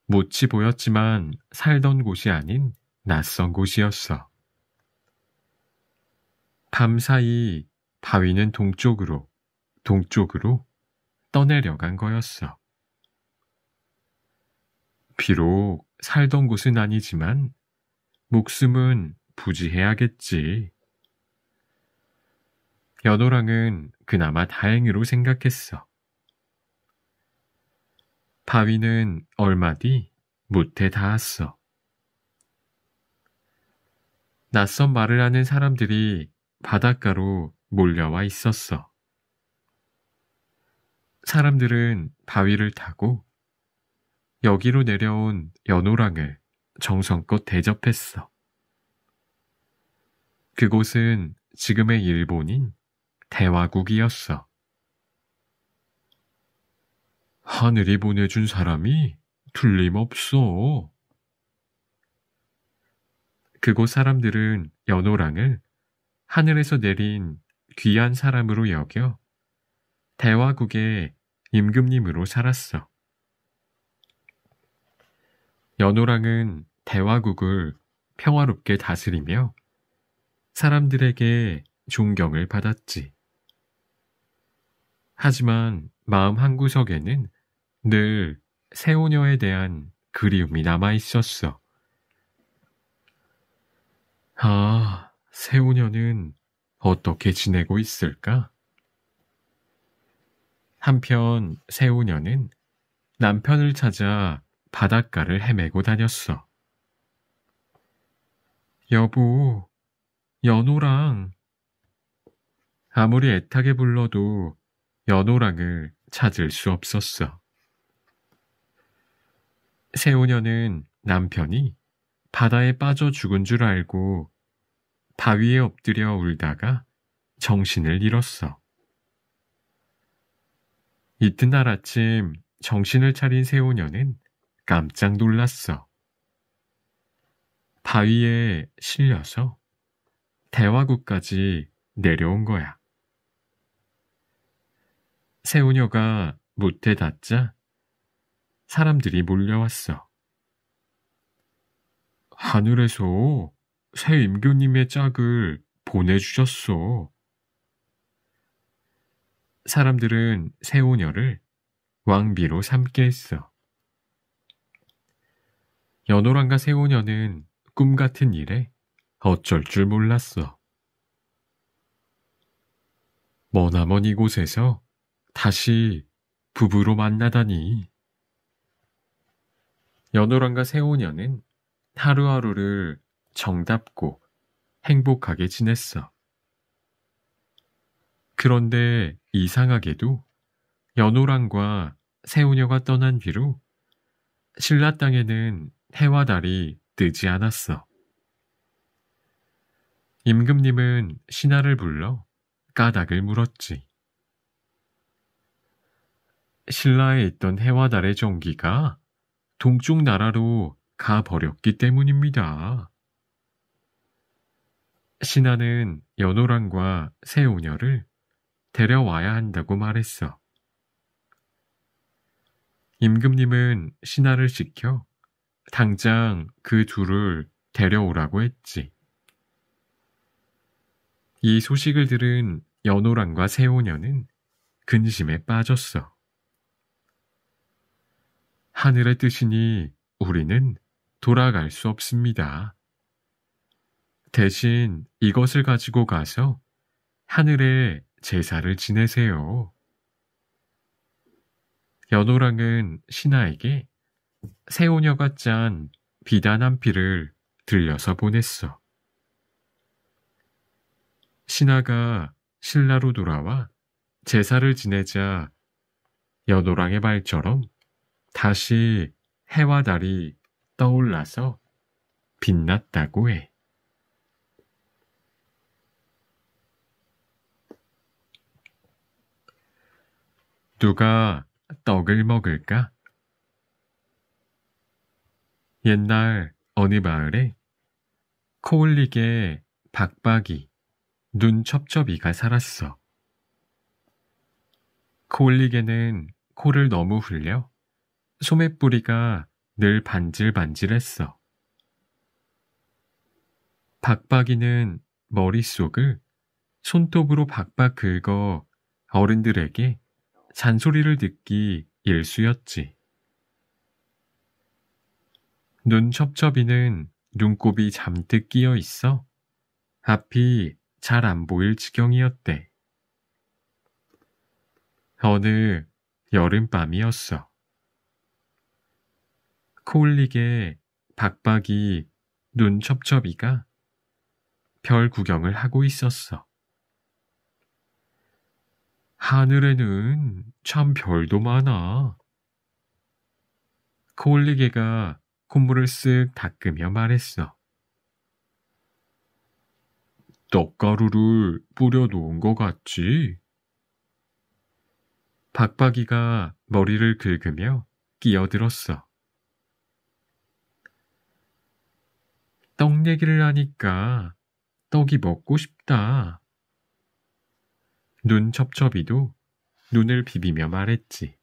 못이 보였지만 살던 곳이 아닌 낯선 곳이었어. 밤사이 바위는 동쪽으로 떠내려간 거였어. 비록 살던 곳은 아니지만 목숨은 부지해야겠지. 연호랑은 그나마 다행으로 생각했어. 바위는 얼마 뒤 못에 닿았어. 낯선 말을 하는 사람들이 바닷가로 몰려와 있었어. 사람들은 바위를 타고 여기로 내려온 연호랑을 정성껏 대접했어. 그곳은 지금의 일본인 대화국이었어. 하늘이 보내준 사람이 틀림없어. 그곳 사람들은 연호랑을 하늘에서 내린 귀한 사람으로 여겨 대화국의 임금님으로 살았어. 연호랑은 대화국을 평화롭게 다스리며 사람들에게 존경을 받았지. 하지만 마음 한구석에는 늘 새우녀에 대한 그리움이 남아 있었어. 아, 새우녀는 어떻게 지내고 있을까? 한편 새우녀는 남편을 찾아 바닷가를 헤매고 다녔어. 여보, 연호랑. 아무리 애타게 불러도 연호랑을 찾을 수 없었어. 새우녀는 남편이 바다에 빠져 죽은 줄 알고 바위에 엎드려 울다가 정신을 잃었어. 이튿날 아침 정신을 차린 새우녀는 깜짝 놀랐어. 바위에 실려서 대화국까지 내려온 거야. 새우녀가 못에 닿자 사람들이 몰려왔어. 하늘에서 새 임금님의 짝을 보내주셨어. 사람들은 새우녀를 왕비로 삼게 했어. 연호랑과 새우녀는 꿈 같은 일에 어쩔 줄 몰랐어. 머나먼 이곳에서 다시 부부로 만나다니. 연호랑과 새우녀는 하루하루를 정답고 행복하게 지냈어. 그런데 이상하게도 연호랑과 새우녀가 떠난 뒤로 신라 땅에는 해와 달이 뜨지 않았어. 임금님은 신하를 불러 까닭을 물었지. 신라에 있던 해와 달의 종기가 동쪽 나라로 가버렸기 때문입니다. 신하는 연호랑과 새우녀를 데려와야 한다고 말했어. 임금님은 신하를 시켜 당장 그 둘을 데려오라고 했지. 이 소식을 들은 연호랑과 새우녀는 근심에 빠졌어. 하늘의 뜻이니 우리는 돌아갈 수 없습니다. 대신 이것을 가지고 가서 하늘에 제사를 지내세요. 연호랑은 신하에게 새우녀가 짠 비단 한 피를 들려서 보냈어. 신하가 신라로 돌아와 제사를 지내자 여노랑의 말처럼 다시 해와 달이 떠올라서 빛났다고 해. 누가 떡을 먹을까? 옛날 어느 마을에 코올리게 박박이, 눈첩첩이가 살았어. 코올리게는 코를 너무 흘려 소매뿌리가 늘 반질반질했어. 박박이는 머릿속을 손톱으로 박박 긁어 어른들에게 잔소리를 듣기 일쑤였지. 눈첩첩이는 눈곱이 잠뜩 끼어 있어 앞이 잘 안 보일 지경이었대. 어느 여름밤이었어. 코올리게 박박이 눈첩첩이가 별 구경을 하고 있었어. 하늘에는 참 별도 많아. 코올리게가 콧물을 쓱 닦으며 말했어. 떡가루를 뿌려 놓은 것 같지? 박박이가 머리를 긁으며 끼어들었어. 떡 얘기를 하니까 떡이 먹고 싶다. 눈첩첩이도 눈을 비비며 말했지.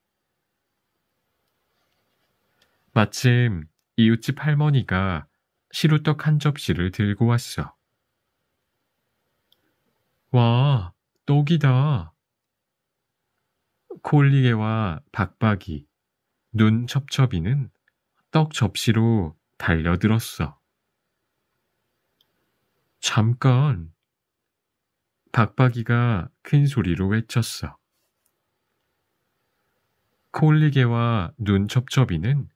마침 이웃집 할머니가 시루떡 한 접시를 들고 왔어. 와, 떡이다. 콜리게와 박박이, 눈첩첩이는 떡 접시로 달려들었어. 잠깐. 박박이가 큰 소리로 외쳤어. 콜리게와 눈첩첩이는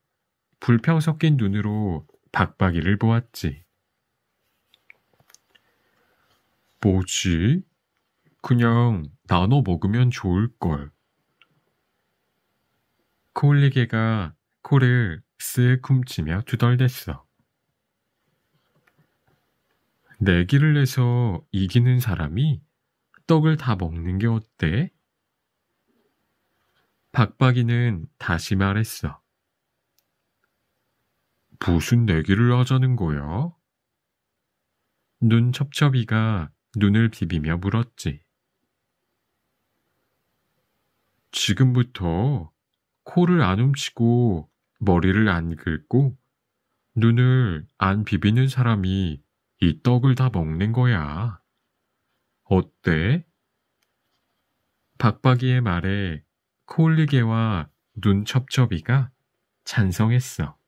불평 섞인 눈으로 박박이를 보았지. 뭐지? 그냥 나눠 먹으면 좋을걸. 콜리게가 코를 쓱 훔치며 투덜댔어. 내기를 내서 이기는 사람이 떡을 다 먹는 게 어때? 박박이는 다시 말했어. 무슨 내기를 하자는 거야? 눈첩첩이가 눈을 비비며 물었지. 지금부터 코를 안 훔치고 머리를 안 긁고 눈을 안 비비는 사람이 이 떡을 다 먹는 거야. 어때? 박박이의 말에 콜리게와 눈첩첩이가 찬성했어.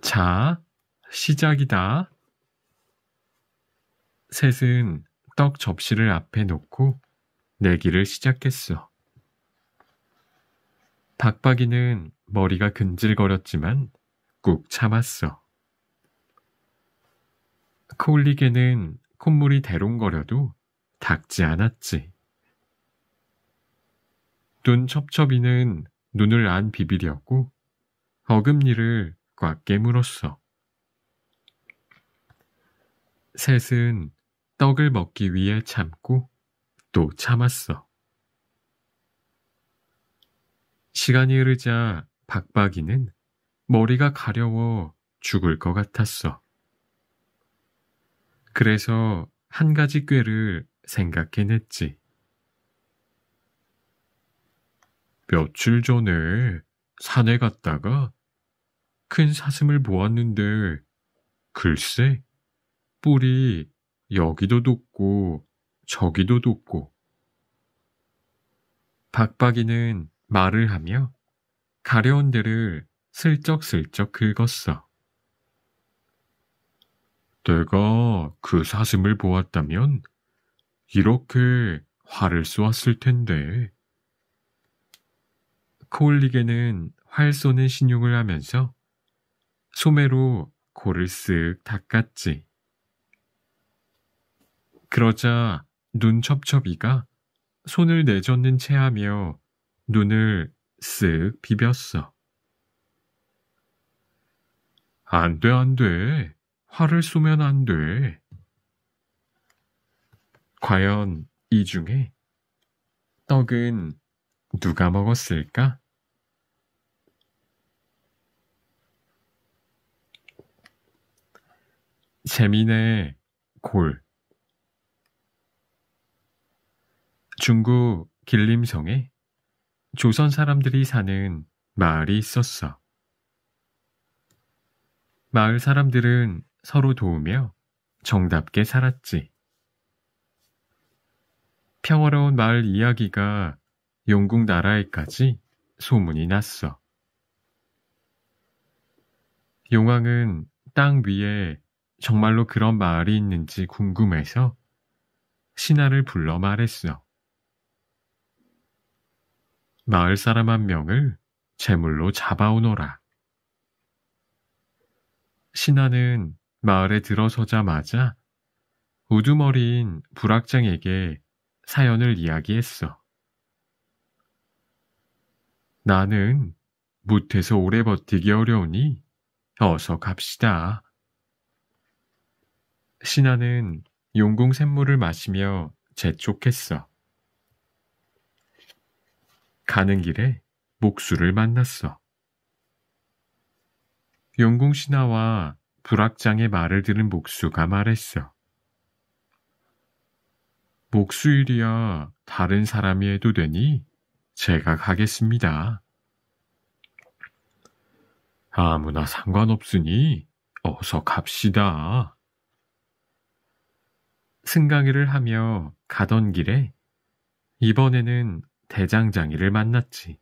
자, 시작이다. 셋은 떡 접시를 앞에 놓고 내기를 시작했어. 박박이는 머리가 근질거렸지만 꾹 참았어. 콜리게는 콧물이 대롱거려도 닦지 않았지. 눈첩첩이는 눈을 안 비비려고 어금니를 꽉 깨물었어. 셋은 떡을 먹기 위해 참고 또 참았어. 시간이 흐르자 박박이는 머리가 가려워 죽을 것 같았어. 그래서 한 가지 꾀를 생각해냈지. 며칠 전에 산에 갔다가 큰 사슴을 보았는데 글쎄 뿔이 여기도 돋고 저기도 돋고. 박박이는 말을 하며 가려운 데를 슬쩍슬쩍 긁었어. 내가 그 사슴을 보았다면 이렇게 활을 쏘았을 텐데. 코올리게는 활 쏘는 신용을 하면서 소매로 코를 쓱 닦았지. 그러자 눈첩첩이가 손을 내젓는 체하며 눈을 쓱 비볐어. 안 돼, 안 돼. 화를 쏘면 안 돼. 과연 이 중에 떡은 누가 먹었을까? 재미네, 골. 중국 길림성에 조선 사람들이 사는 마을이 있었어. 마을 사람들은 서로 도우며 정답게 살았지. 평화로운 마을 이야기가 용궁 나라에까지 소문이 났어. 용왕은 땅 위에 정말로 그런 마을이 있는지 궁금해서 신하를 불러 말했어. 마을 사람 한 명을 제물로 잡아오너라. 신하는 마을에 들어서자마자 우두머리인 불악장에게 사연을 이야기했어. 나는 못해서 오래 버티기 어려우니 어서 갑시다. 신하는 용궁 샘물을 마시며 재촉했어. 가는 길에 목수를 만났어. 용궁 신하와 불악장의 말을 들은 목수가 말했어. 목수 일이야 다른 사람이 해도 되니 제가 가겠습니다. 아무나 상관없으니 어서 갑시다. 승강이를 하며 가던 길에 이번에는 대장장이를 만났지.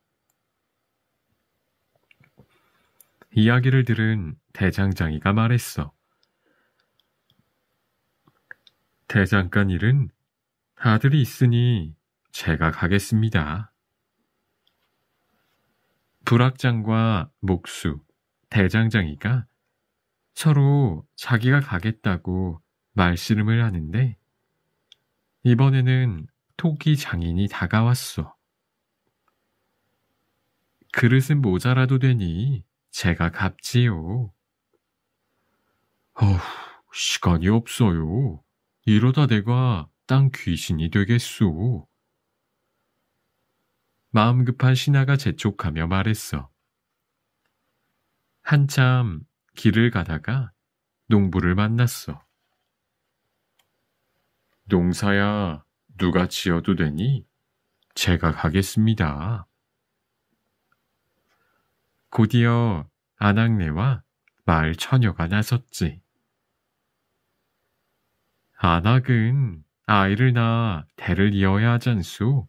이야기를 들은 대장장이가 말했어. 대장간 일은 아들이 있으니 제가 가겠습니다. 불악장과 목수, 대장장이가 서로 자기가 가겠다고 말씨름을 하는데 이번에는 토기 장인이 다가왔어. 그릇은 모자라도 되니 제가 갚지요. 시간이 없어요. 이러다 내가 땅 귀신이 되겠소. 마음 급한 신하가 재촉하며 말했어. 한참 길을 가다가 농부를 만났어. 농사야 누가 지어도 되니 제가 가겠습니다. 곧이어 안악내와 마을 처녀가 나섰지. 안악은 아이를 낳아 대를 이어야 하잖소.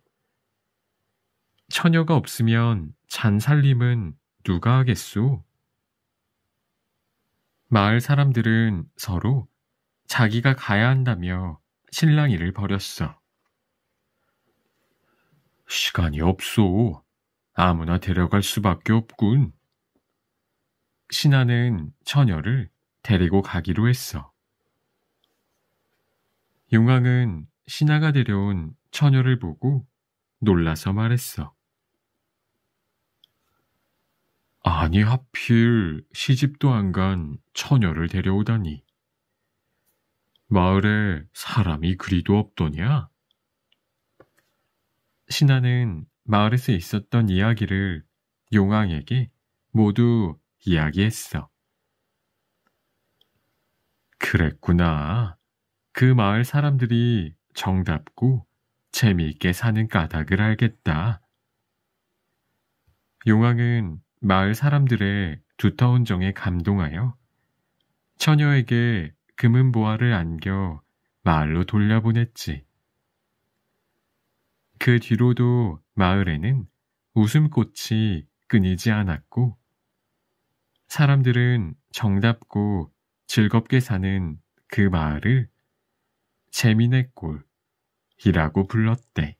처녀가 없으면 잔살림은 누가 하겠소? 마을 사람들은 서로 자기가 가야 한다며 실랑이를 벌였어. 시간이 없소. 아무나 데려갈 수밖에 없군. 신하는 처녀를 데리고 가기로 했어. 용왕은 신하가 데려온 처녀를 보고 놀라서 말했어. 아니 하필 시집도 안 간 처녀를 데려오다니. 마을에 사람이 그리도 없더냐? 신하는 마을에서 있었던 이야기를 용왕에게 모두 이야기했어. 그랬구나. 그 마을 사람들이 정답고 재미있게 사는 까닭을 알겠다. 용왕은 마을 사람들의 두터운 정에 감동하여 처녀에게 금은보화를 안겨 마을로 돌려보냈지. 그 뒤로도 마을에는 웃음꽃이 끊이지 않았고 사람들은 정답고 즐겁게 사는 그 마을을 재미네 꼴이라고 불렀대.